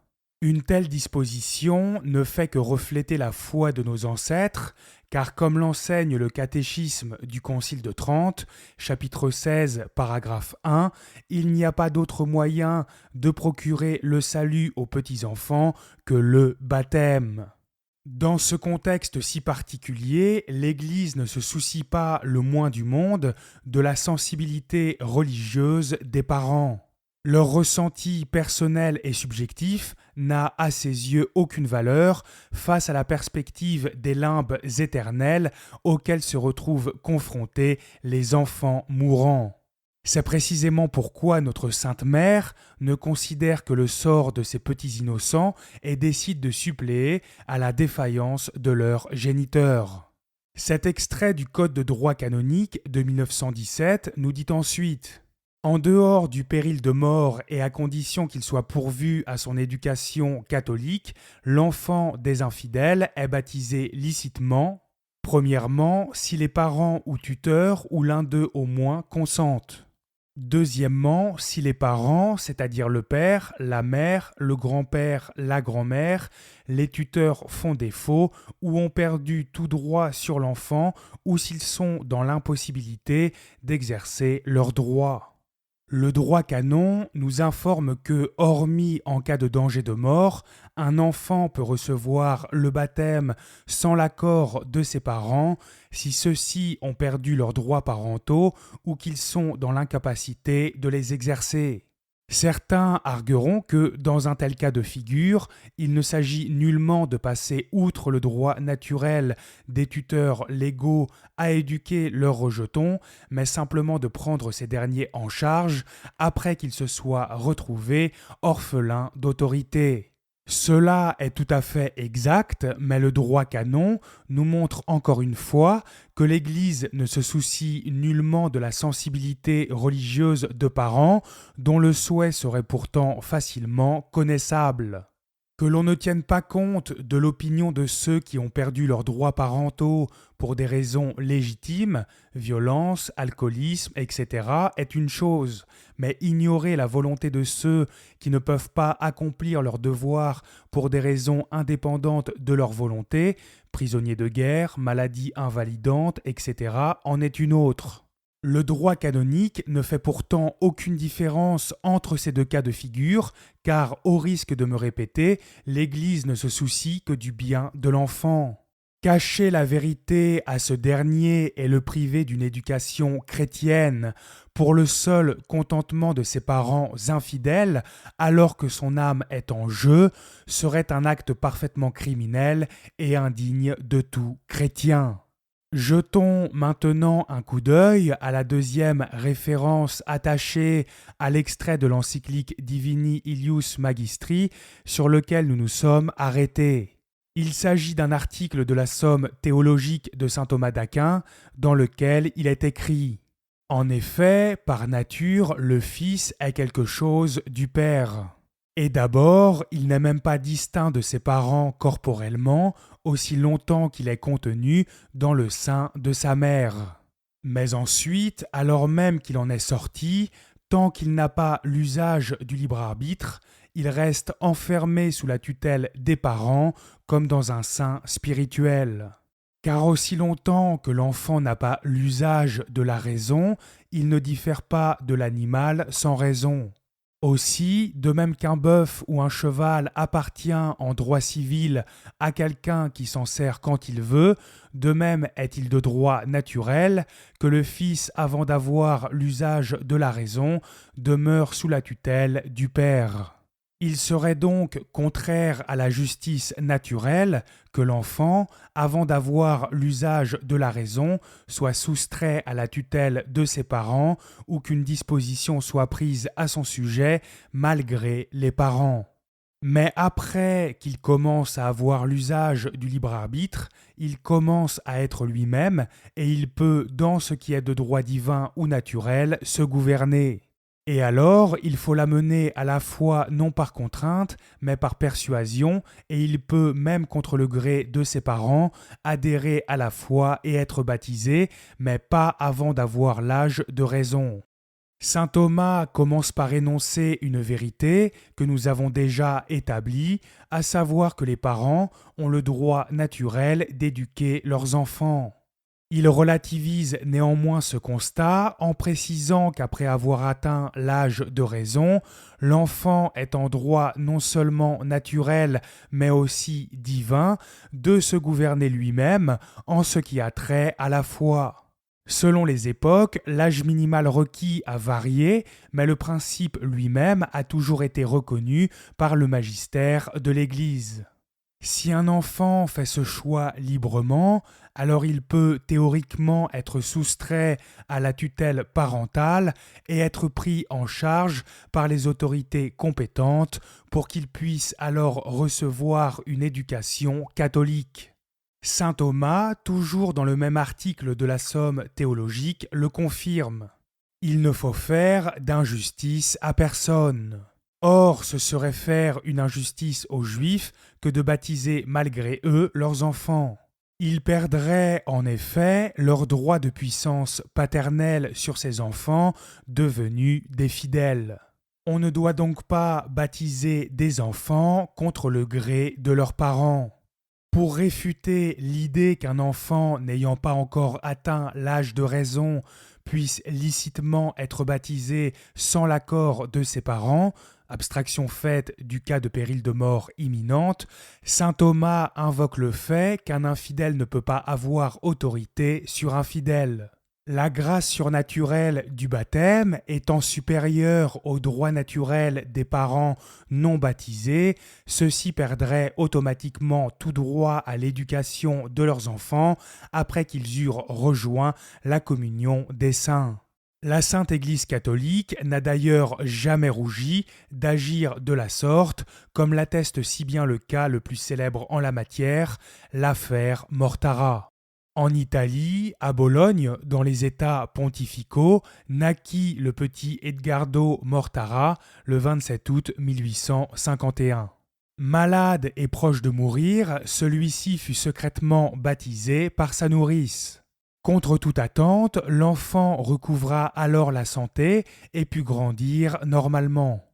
Une telle disposition ne fait que refléter la foi de nos ancêtres, car comme l'enseigne le catéchisme du Concile de Trente, chapitre 16, paragraphe 1, il n'y a pas d'autre moyen de procurer le salut aux petits-enfants que le baptême. Dans ce contexte si particulier, l'Église ne se soucie pas le moins du monde de la sensibilité religieuse des parents. Leur ressenti personnel et subjectif n'a à ses yeux aucune valeur face à la perspective des limbes éternelles auxquelles se retrouvent confrontés les enfants mourants. C'est précisément pourquoi notre Sainte Mère ne considère que le sort de ces petits innocents et décide de suppléer à la défaillance de leurs géniteurs. Cet extrait du Code de droit canonique de 1917 nous dit ensuite: en dehors du péril de mort et à condition qu'il soit pourvu à son éducation catholique, l'enfant des infidèles est baptisé licitement, premièrement, si les parents ou tuteurs ou l'un d'eux au moins consentent. Deuxièmement, si les parents, c'est-à-dire le père, la mère, le grand-père, la grand-mère, les tuteurs font défaut ou ont perdu tout droit sur l'enfant ou s'ils sont dans l'impossibilité d'exercer leurs droits. Le droit canon nous informe que, hormis en cas de danger de mort, un enfant peut recevoir le baptême sans l'accord de ses parents si ceux-ci ont perdu leurs droits parentaux ou qu'ils sont dans l'incapacité de les exercer. Certains argueront que, dans un tel cas de figure, il ne s'agit nullement de passer outre le droit naturel des tuteurs légaux à éduquer leurs rejetons, mais simplement de prendre ces derniers en charge après qu'ils se soient retrouvés orphelins d'autorité. Cela est tout à fait exact, mais le droit canon nous montre encore une fois que l'Église ne se soucie nullement de la sensibilité religieuse de parents dont le souhait serait pourtant facilement connaissable. Que l'on ne tienne pas compte de l'opinion de ceux qui ont perdu leurs droits parentaux pour des raisons légitimes, violence, alcoolisme, etc., est une chose, mais ignorer la volonté de ceux qui ne peuvent pas accomplir leurs devoirs pour des raisons indépendantes de leur volonté, prisonniers de guerre, maladies invalidantes, etc., en est une autre. Le droit canonique ne fait pourtant aucune différence entre ces deux cas de figure, car, au risque de me répéter, l'Église ne se soucie que du bien de l'enfant. Cacher la vérité à ce dernier et le priver d'une éducation chrétienne pour le seul contentement de ses parents infidèles, alors que son âme est en jeu, serait un acte parfaitement criminel et indigne de tout chrétien. Jetons maintenant un coup d'œil à la deuxième référence attachée à l'extrait de l'encyclique Divini Ilius Magistri sur lequel nous nous sommes arrêtés. Il s'agit d'un article de la Somme théologique de saint Thomas d'Aquin dans lequel il est écrit: en effet, par nature, le Fils est quelque chose du Père. Et d'abord, il n'est même pas distinct de ses parents corporellement, aussi longtemps qu'il est contenu dans le sein de sa mère. Mais ensuite, alors même qu'il en est sorti, tant qu'il n'a pas l'usage du libre arbitre, il reste enfermé sous la tutelle des parents comme dans un sein spirituel. Car aussi longtemps que l'enfant n'a pas l'usage de la raison, il ne diffère pas de l'animal sans raison. Aussi, de même qu'un bœuf ou un cheval appartient en droit civil à quelqu'un qui s'en sert quand il veut, de même est-il de droit naturel que le fils, avant d'avoir l'usage de la raison, demeure sous la tutelle du père. Il serait donc contraire à la justice naturelle que l'enfant, avant d'avoir l'usage de la raison, soit soustrait à la tutelle de ses parents ou qu'une disposition soit prise à son sujet malgré les parents. Mais après qu'il commence à avoir l'usage du libre arbitre, il commence à être lui-même et il peut, dans ce qui est de droit divin ou naturel, se gouverner. Et alors, il faut l'amener à la foi non par contrainte, mais par persuasion, et il peut, même contre le gré de ses parents, adhérer à la foi et être baptisé, mais pas avant d'avoir l'âge de raison. Saint Thomas commence par énoncer une vérité que nous avons déjà établie, à savoir que les parents ont le droit naturel d'éduquer leurs enfants. Il relativise néanmoins ce constat en précisant qu'après avoir atteint l'âge de raison, l'enfant est en droit non seulement naturel mais aussi divin de se gouverner lui-même en ce qui a trait à la foi. Selon les époques, l'âge minimal requis a varié, mais le principe lui-même a toujours été reconnu par le magistère de l'Église. Si un enfant fait ce choix librement, alors il peut théoriquement être soustrait à la tutelle parentale et être pris en charge par les autorités compétentes pour qu'il puisse alors recevoir une éducation catholique. Saint Thomas, toujours dans le même article de la Somme théologique, le confirme. Il ne faut faire d'injustice à personne. Or, ce serait faire une injustice aux Juifs que de baptiser malgré eux leurs enfants. Ils perdraient en effet leur droit de puissance paternelle sur ces enfants devenus des fidèles. On ne doit donc pas baptiser des enfants contre le gré de leurs parents. Pour réfuter l'idée qu'un enfant n'ayant pas encore atteint l'âge de raison puisse licitement être baptisé sans l'accord de ses parents, abstraction faite du cas de péril de mort imminente, saint Thomas invoque le fait qu'un infidèle ne peut pas avoir autorité sur un fidèle. La grâce surnaturelle du baptême étant supérieure au droit naturel des parents non baptisés, ceux-ci perdraient automatiquement tout droit à l'éducation de leurs enfants après qu'ils eurent rejoint la communion des saints. La Sainte Église catholique n'a d'ailleurs jamais rougi d'agir de la sorte, comme l'atteste si bien le cas le plus célèbre en la matière, l'affaire Mortara. En Italie, à Bologne, dans les États pontificaux, naquit le petit Edgardo Mortara le 27 août 1851. Malade et proche de mourir, celui-ci fut secrètement baptisé par sa nourrice. Contre toute attente, l'enfant recouvra alors la santé et put grandir normalement.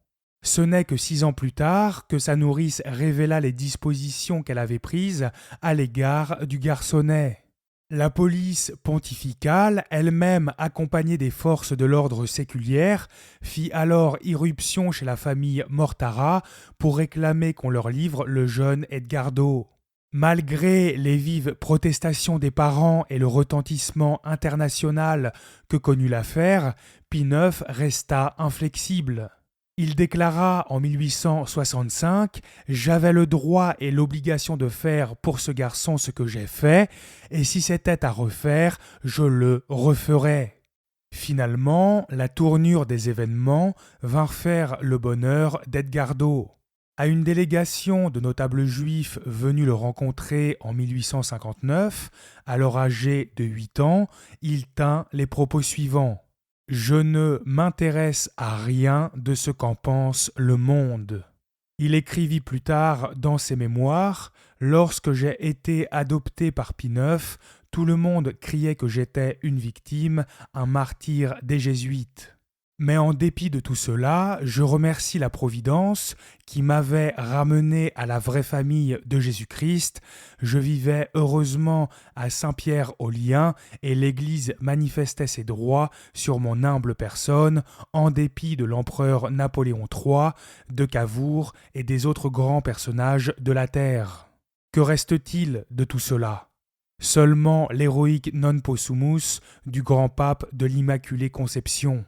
Ce n'est que 6 ans plus tard que sa nourrice révéla les dispositions qu'elle avait prises à l'égard du garçonnet. La police pontificale, elle-même accompagnée des forces de l'ordre séculière, fit alors irruption chez la famille Mortara pour réclamer qu'on leur livre le jeune Edgardo. Malgré les vives protestations des parents et le retentissement international que connut l'affaire, Pie IX resta inflexible. Il déclara en 1865 « J'avais le droit et l'obligation de faire pour ce garçon ce que j'ai fait, et si c'était à refaire, je le referais. » Finalement, la tournure des événements vint faire le bonheur d'Edgardo. À une délégation de notables juifs venus le rencontrer en 1859, alors âgé de 8 ans, il tint les propos suivants. « Je ne m'intéresse à rien de ce qu'en pense le monde. » Il écrivit plus tard dans ses mémoires « Lorsque j'ai été adopté par Pie IX, tout le monde criait que j'étais une victime, un martyr des Jésuites. » Mais en dépit de tout cela, je remercie la Providence qui m'avait ramené à la vraie famille de Jésus-Christ. Je vivais heureusement à Saint-Pierre-aux-Liens et l'Église manifestait ses droits sur mon humble personne en dépit de l'empereur Napoléon III, de Cavour et des autres grands personnages de la terre. Que reste-t-il de tout cela ? Seulement l'héroïque Non Possumus du grand pape de l'Immaculée Conception.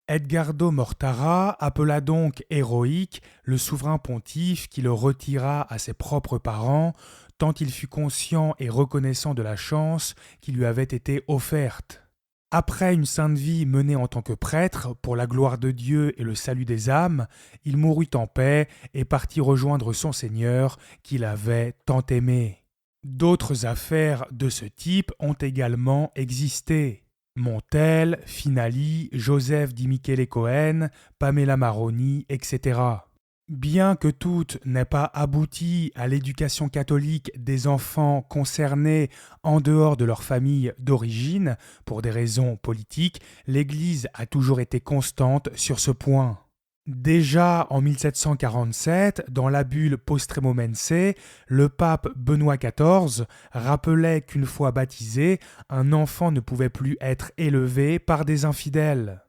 Edgardo Mortara appela donc héroïque le souverain pontife qui le retira à ses propres parents, tant il fut conscient et reconnaissant de la chance qui lui avait été offerte. Après une sainte vie menée en tant que prêtre pour la gloire de Dieu et le salut des âmes, il mourut en paix et partit rejoindre son Seigneur qu'il avait tant aimé. D'autres affaires de ce type ont également existé. Montel, Finali, Joseph Di Michele Cohen, Pamela Maroni, etc. Bien que toutes n'aient pas abouti à l'éducation catholique des enfants concernés en dehors de leur famille d'origine, pour des raisons politiques, l'Église a toujours été constante sur ce point. Déjà en 1747, dans la bulle Postremomense, le pape Benoît XIV rappelait qu'une fois baptisé, un enfant ne pouvait plus être élevé par des infidèles.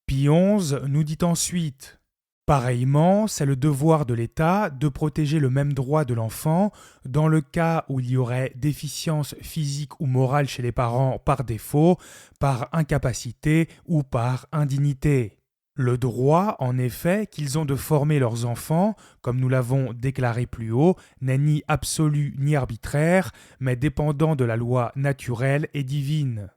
Pie XI nous dit ensuite: pareillement, c'est le devoir de l'État de protéger le même droit de l'enfant dans le cas où il y aurait déficience physique ou morale chez les parents par défaut, par incapacité ou par indignité. Le droit, en effet, qu'ils ont de former leurs enfants, comme nous l'avons déclaré plus haut, n'est ni absolu ni arbitraire, mais dépendant de la loi naturelle et divine.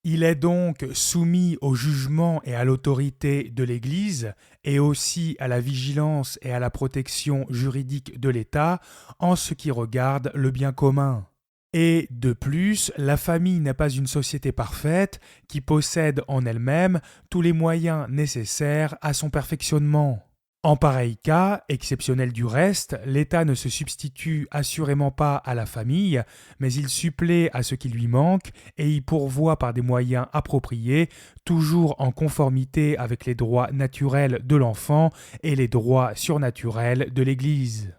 Il est donc soumis au jugement et à l'autorité de l'Église, et aussi à la vigilance et à la protection juridique de l'État en ce qui regarde le bien commun. Et de plus, la famille n'est pas une société parfaite qui possède en elle-même tous les moyens nécessaires à son perfectionnement. En pareil cas, exceptionnel du reste, l'État ne se substitue assurément pas à la famille, mais il supplée à ce qui lui manque et y pourvoit par des moyens appropriés, toujours en conformité avec les droits naturels de l'enfant et les droits surnaturels de l'Église.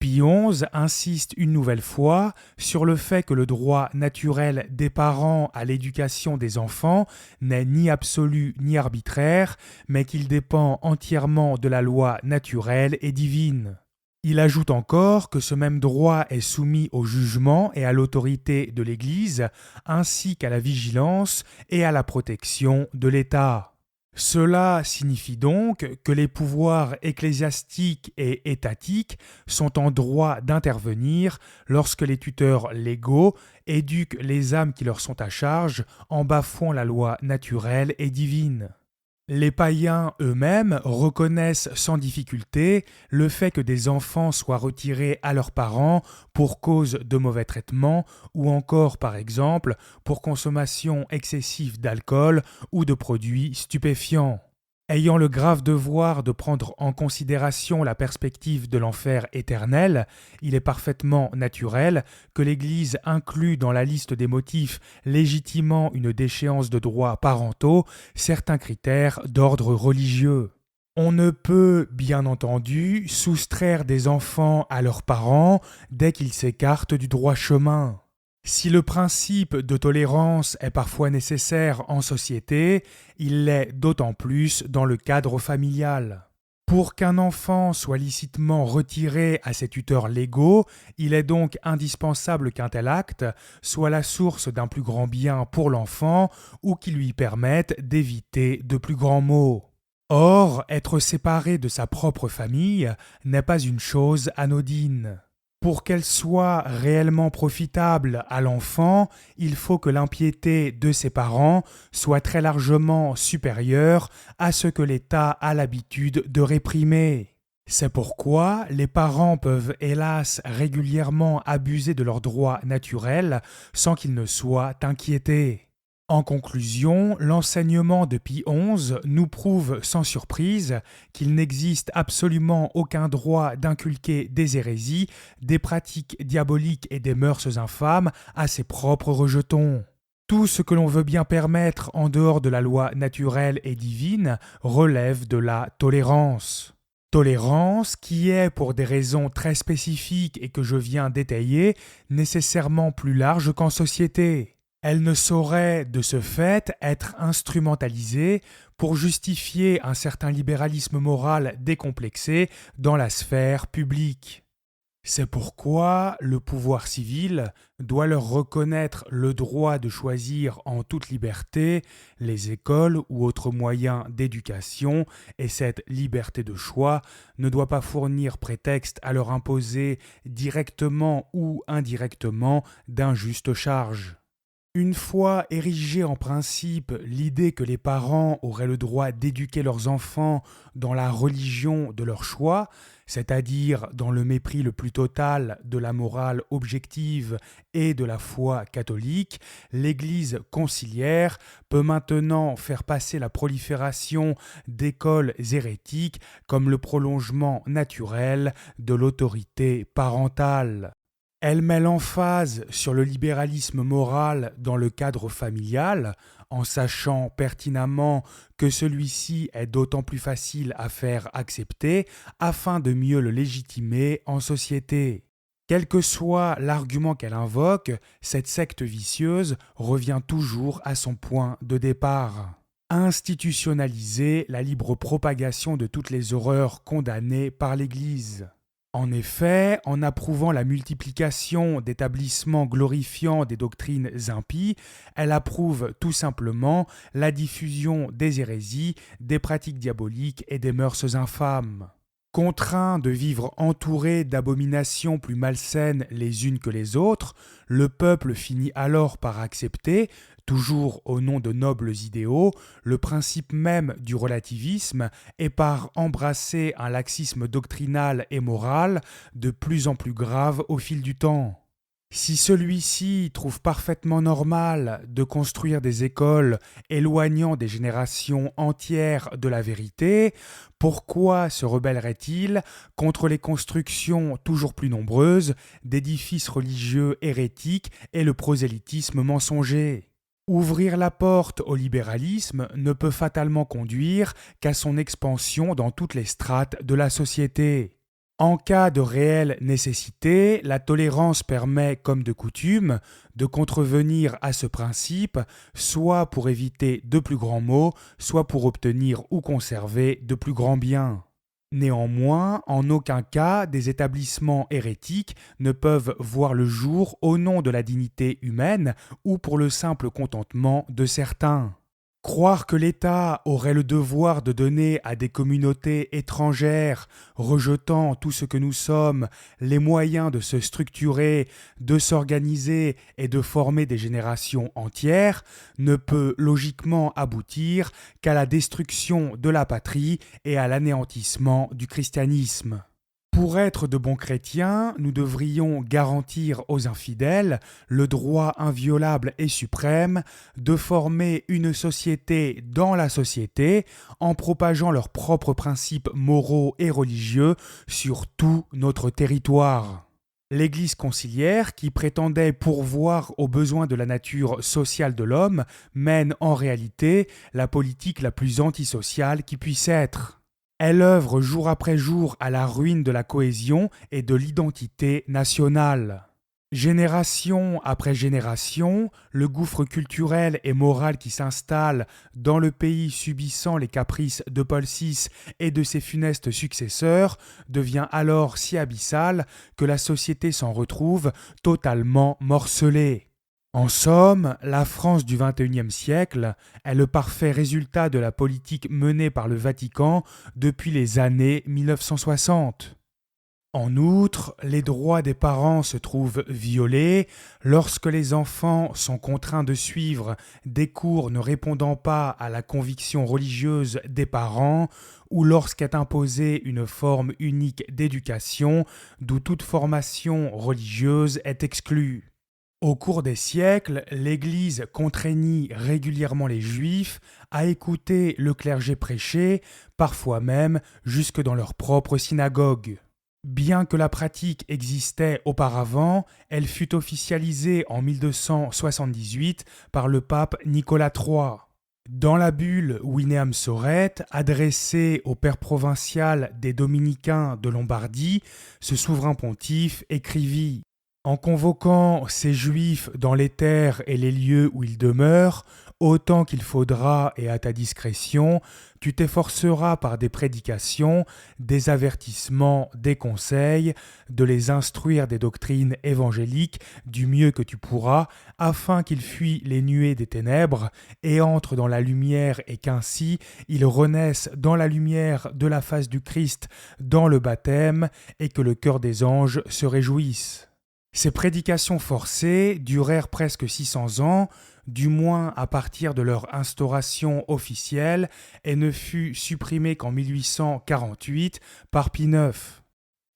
Pie XI insiste une nouvelle fois sur le fait que le droit naturel des parents à l'éducation des enfants n'est ni absolu ni arbitraire, mais qu'il dépend entièrement de la loi naturelle et divine. Il ajoute encore que ce même droit est soumis au jugement et à l'autorité de l'Église, ainsi qu'à la vigilance et à la protection de l'État. Cela signifie donc que les pouvoirs ecclésiastiques et étatiques sont en droit d'intervenir lorsque les tuteurs légaux éduquent les âmes qui leur sont à charge en bafouant la loi naturelle et divine. Les païens eux-mêmes reconnaissent sans difficulté le fait que des enfants soient retirés à leurs parents pour cause de mauvais traitements ou encore, par exemple, pour consommation excessive d'alcool ou de produits stupéfiants. Ayant le grave devoir de prendre en considération la perspective de l'enfer éternel, il est parfaitement naturel que l'Église inclue dans la liste des motifs légitimant une déchéance de droits parentaux certains critères d'ordre religieux. On ne peut, bien entendu, soustraire des enfants à leurs parents dès qu'ils s'écartent du droit chemin. Si le principe de tolérance est parfois nécessaire en société, il l'est d'autant plus dans le cadre familial. Pour qu'un enfant soit licitement retiré à ses tuteurs légaux, il est donc indispensable qu'un tel acte soit la source d'un plus grand bien pour l'enfant ou qui lui permette d'éviter de plus grands maux. Or, être séparé de sa propre famille n'est pas une chose anodine. Pour qu'elle soit réellement profitable à l'enfant, il faut que l'impiété de ses parents soit très largement supérieure à ce que l'État a l'habitude de réprimer. C'est pourquoi les parents peuvent hélas régulièrement abuser de leurs droits naturels sans qu'ils ne soient inquiétés. En conclusion, l'enseignement de Pie XI nous prouve sans surprise qu'il n'existe absolument aucun droit d'inculquer des hérésies, des pratiques diaboliques et des mœurs infâmes à ses propres rejetons. Tout ce que l'on veut bien permettre en dehors de la loi naturelle et divine relève de la tolérance. Tolérance qui est, pour des raisons très spécifiques et que je viens d'étayer, nécessairement plus large qu'en société. Elle ne saurait, de ce fait, être instrumentalisée pour justifier un certain libéralisme moral décomplexé dans la sphère publique. C'est pourquoi le pouvoir civil doit leur reconnaître le droit de choisir en toute liberté les écoles ou autres moyens d'éducation, et cette liberté de choix ne doit pas fournir prétexte à leur imposer directement ou indirectement d'injustes charges. Une fois érigée en principe l'idée que les parents auraient le droit d'éduquer leurs enfants dans la religion de leur choix, c'est-à-dire dans le mépris le plus total de la morale objective et de la foi catholique, l'Église conciliaire peut maintenant faire passer la prolifération d'écoles hérétiques comme le prolongement naturel de l'autorité parentale. Elle met l'emphase sur le libéralisme moral dans le cadre familial, en sachant pertinemment que celui-ci est d'autant plus facile à faire accepter afin de mieux le légitimer en société. Quel que soit l'argument qu'elle invoque, cette secte vicieuse revient toujours à son point de départ. Institutionnaliser la libre propagation de toutes les horreurs condamnées par l'Église. En effet, en approuvant la multiplication d'établissements glorifiant des doctrines impies, elle approuve tout simplement la diffusion des hérésies, des pratiques diaboliques et des mœurs infâmes. Contraint de vivre entouré d'abominations plus malsaines les unes que les autres, le peuple finit alors par accepter, toujours au nom de nobles idéaux, le principe même du relativisme et par embrasser un laxisme doctrinal et moral de plus en plus grave au fil du temps. Si celui-ci trouve parfaitement normal de construire des écoles éloignant des générations entières de la vérité, pourquoi se rebellerait-il contre les constructions toujours plus nombreuses d'édifices religieux hérétiques et le prosélytisme mensonger ? Ouvrir la porte au libéralisme ne peut fatalement conduire qu'à son expansion dans toutes les strates de la société. En cas de réelle nécessité, la tolérance permet, comme de coutume, de contrevenir à ce principe, soit pour éviter de plus grands maux, soit pour obtenir ou conserver de plus grands biens. Néanmoins, en aucun cas, des établissements hérétiques ne peuvent voir le jour au nom de la dignité humaine ou pour le simple contentement de certains. Croire que l'État aurait le devoir de donner à des communautés étrangères, rejetant tout ce que nous sommes, les moyens de se structurer, de s'organiser et de former des générations entières, ne peut logiquement aboutir qu'à la destruction de la patrie et à l'anéantissement du christianisme. Pour être de bons chrétiens, nous devrions garantir aux infidèles le droit inviolable et suprême de former une société dans la société en propageant leurs propres principes moraux et religieux sur tout notre territoire. L'Église conciliaire, qui prétendait pourvoir aux besoins de la nature sociale de l'homme, mène en réalité la politique la plus antisociale qui puisse être. Elle œuvre jour après jour à la ruine de la cohésion et de l'identité nationale. Génération après génération, le gouffre culturel et moral qui s'installe dans le pays subissant les caprices de Paul VI et de ses funestes successeurs devient alors si abyssal que la société s'en retrouve totalement morcelée. En somme, la France du XXIe siècle est le parfait résultat de la politique menée par le Vatican depuis les années 1960. En outre, les droits des parents se trouvent violés lorsque les enfants sont contraints de suivre des cours ne répondant pas à la conviction religieuse des parents ou lorsqu'est imposée une forme unique d'éducation d'où toute formation religieuse est exclue. Au cours des siècles, l'Église contraignit régulièrement les Juifs à écouter le clergé prêcher, parfois même jusque dans leur propre synagogue. Bien que la pratique existait auparavant, elle fut officialisée en 1278 par le pape Nicolas III. Dans la bulle Wineam Soret, adressée au père provincial des Dominicains de Lombardie, ce souverain pontife écrivit En convoquant ces Juifs dans les terres et les lieux où ils demeurent, autant qu'il faudra et à ta discrétion, tu t'efforceras par des prédications, des avertissements, des conseils, de les instruire des doctrines évangéliques du mieux que tu pourras, afin qu'ils fuient les nuées des ténèbres et entrent dans la lumière et qu'ainsi ils renaissent dans la lumière de la face du Christ dans le baptême et que le cœur des anges se réjouisse. Ces prédications forcées durèrent presque 600 ans, du moins à partir de leur instauration officielle, et ne fut supprimée qu'en 1848 par Pie IX.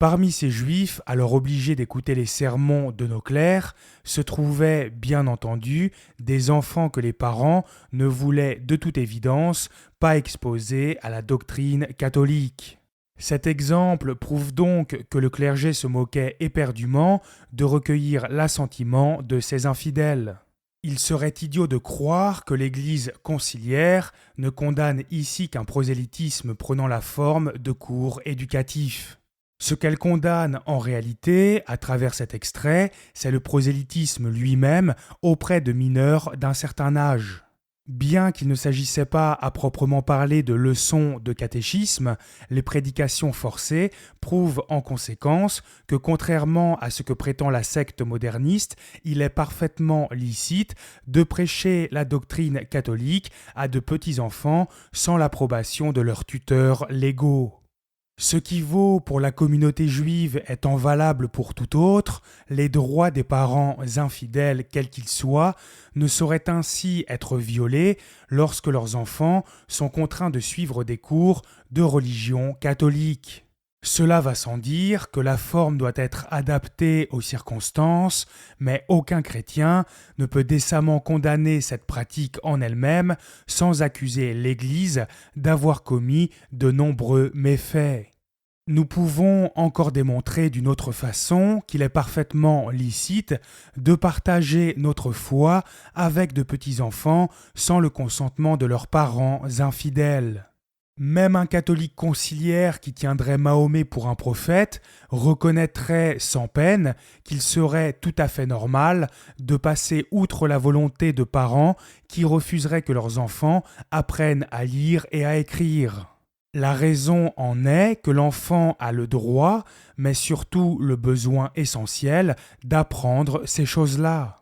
Parmi ces Juifs, alors obligés d'écouter les sermons de nos clercs, se trouvaient, bien entendu, des enfants que les parents ne voulaient de toute évidence pas exposer à la doctrine catholique. Cet exemple prouve donc que le clergé se moquait éperdument de recueillir l'assentiment de ses infidèles. Il serait idiot de croire que l'Église conciliaire ne condamne ici qu'un prosélytisme prenant la forme de cours éducatifs. Ce qu'elle condamne en réalité, à travers cet extrait, c'est le prosélytisme lui-même auprès de mineurs d'un certain âge. Bien qu'il ne s'agissait pas à proprement parler de leçons de catéchisme, les prédications forcées prouvent en conséquence que contrairement à ce que prétend la secte moderniste, il est parfaitement licite de prêcher la doctrine catholique à de petits enfants sans l'approbation de leurs tuteurs légaux. Ce qui vaut pour la communauté juive étant valable pour tout autre, les droits des parents infidèles, quels qu'ils soient, ne sauraient ainsi être violés lorsque leurs enfants sont contraints de suivre des cours de religion catholique. Cela va sans dire que la forme doit être adaptée aux circonstances, mais aucun chrétien ne peut décemment condamner cette pratique en elle-même sans accuser l'Église d'avoir commis de nombreux méfaits. Nous pouvons encore démontrer d'une autre façon qu'il est parfaitement licite de partager notre foi avec de petits enfants sans le consentement de leurs parents infidèles. Même un catholique conciliaire qui tiendrait Mahomet pour un prophète reconnaîtrait sans peine qu'il serait tout à fait normal de passer outre la volonté de parents qui refuseraient que leurs enfants apprennent à lire et à écrire. La raison en est que l'enfant a le droit, mais surtout le besoin essentiel, d'apprendre ces choses-là.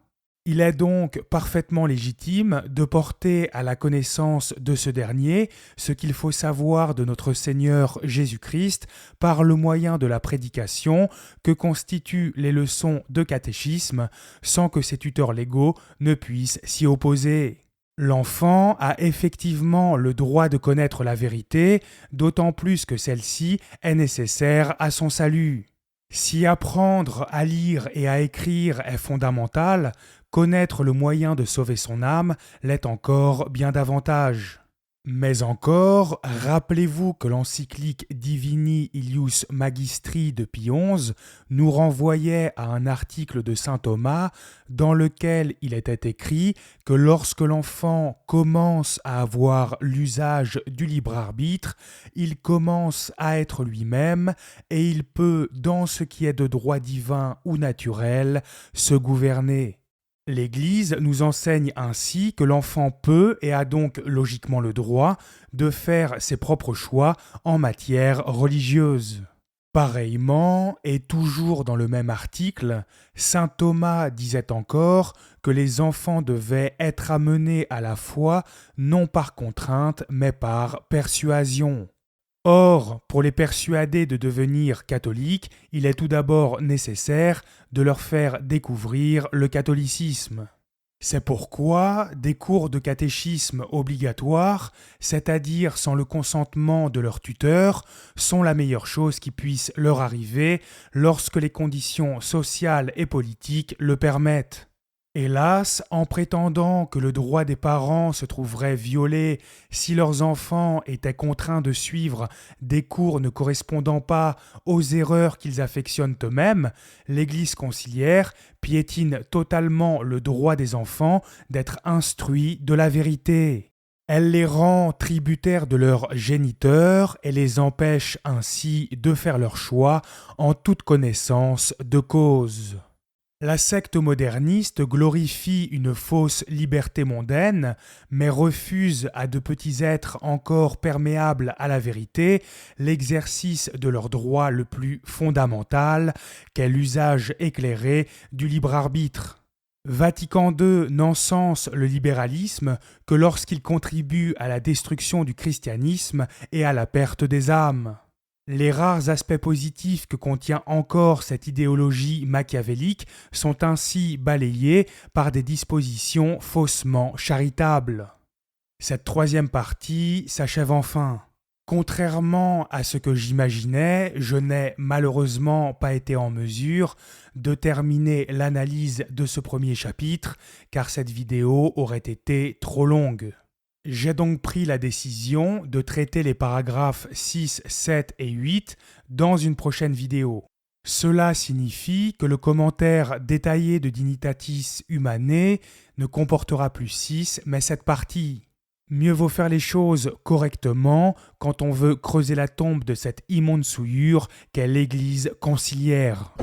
Il est donc parfaitement légitime de porter à la connaissance de ce dernier ce qu'il faut savoir de notre Seigneur Jésus-Christ par le moyen de la prédication que constituent les leçons de catéchisme, sans que ses tuteurs légaux ne puissent s'y opposer. L'enfant a effectivement le droit de connaître la vérité, d'autant plus que celle-ci est nécessaire à son salut. Si apprendre à lire et à écrire est fondamental, connaître le moyen de sauver son âme l'est encore bien davantage. Mais encore, rappelez-vous que l'encyclique Divini Ilius Magistri de Pie XI nous renvoyait à un article de saint Thomas dans lequel il était écrit que lorsque l'enfant commence à avoir l'usage du libre arbitre, il commence à être lui-même et il peut, dans ce qui est de droit divin ou naturel, se gouverner. L'Église nous enseigne ainsi que l'enfant peut et a donc logiquement le droit de faire ses propres choix en matière religieuse. Pareillement, et toujours dans le même article, saint Thomas disait encore que les enfants devaient être amenés à la foi non par contrainte mais par persuasion. Or, pour les persuader de devenir catholiques, il est tout d'abord nécessaire de leur faire découvrir le catholicisme. C'est pourquoi des cours de catéchisme obligatoires, c'est-à-dire sans le consentement de leur tuteur, sont la meilleure chose qui puisse leur arriver lorsque les conditions sociales et politiques le permettent. Hélas, en prétendant que le droit des parents se trouverait violé si leurs enfants étaient contraints de suivre des cours ne correspondant pas aux erreurs qu'ils affectionnent eux-mêmes, l'Église conciliaire piétine totalement le droit des enfants d'être instruits de la vérité. Elle les rend tributaires de leurs géniteurs et les empêche ainsi de faire leur choix en toute connaissance de cause. La secte moderniste glorifie une fausse liberté mondaine, mais refuse à de petits êtres encore perméables à la vérité l'exercice de leur droit le plus fondamental, qu'est l'usage éclairé du libre arbitre. Vatican II n'encense le libéralisme que lorsqu'il contribue à la destruction du christianisme et à la perte des âmes. Les rares aspects positifs que contient encore cette idéologie machiavélique sont ainsi balayés par des dispositions faussement charitables. Cette troisième partie s'achève enfin. Contrairement à ce que j'imaginais, je n'ai malheureusement pas été en mesure de terminer l'analyse de ce premier chapitre, car cette vidéo aurait été trop longue. J'ai donc pris la décision de traiter les paragraphes 6, 7 et 8 dans une prochaine vidéo. Cela signifie que le commentaire détaillé de Dignitatis Humanae ne comportera plus 6 mais 7 parties. Mieux vaut faire les choses correctement quand on veut creuser la tombe de cette immonde souillure qu'est l'Église conciliaire.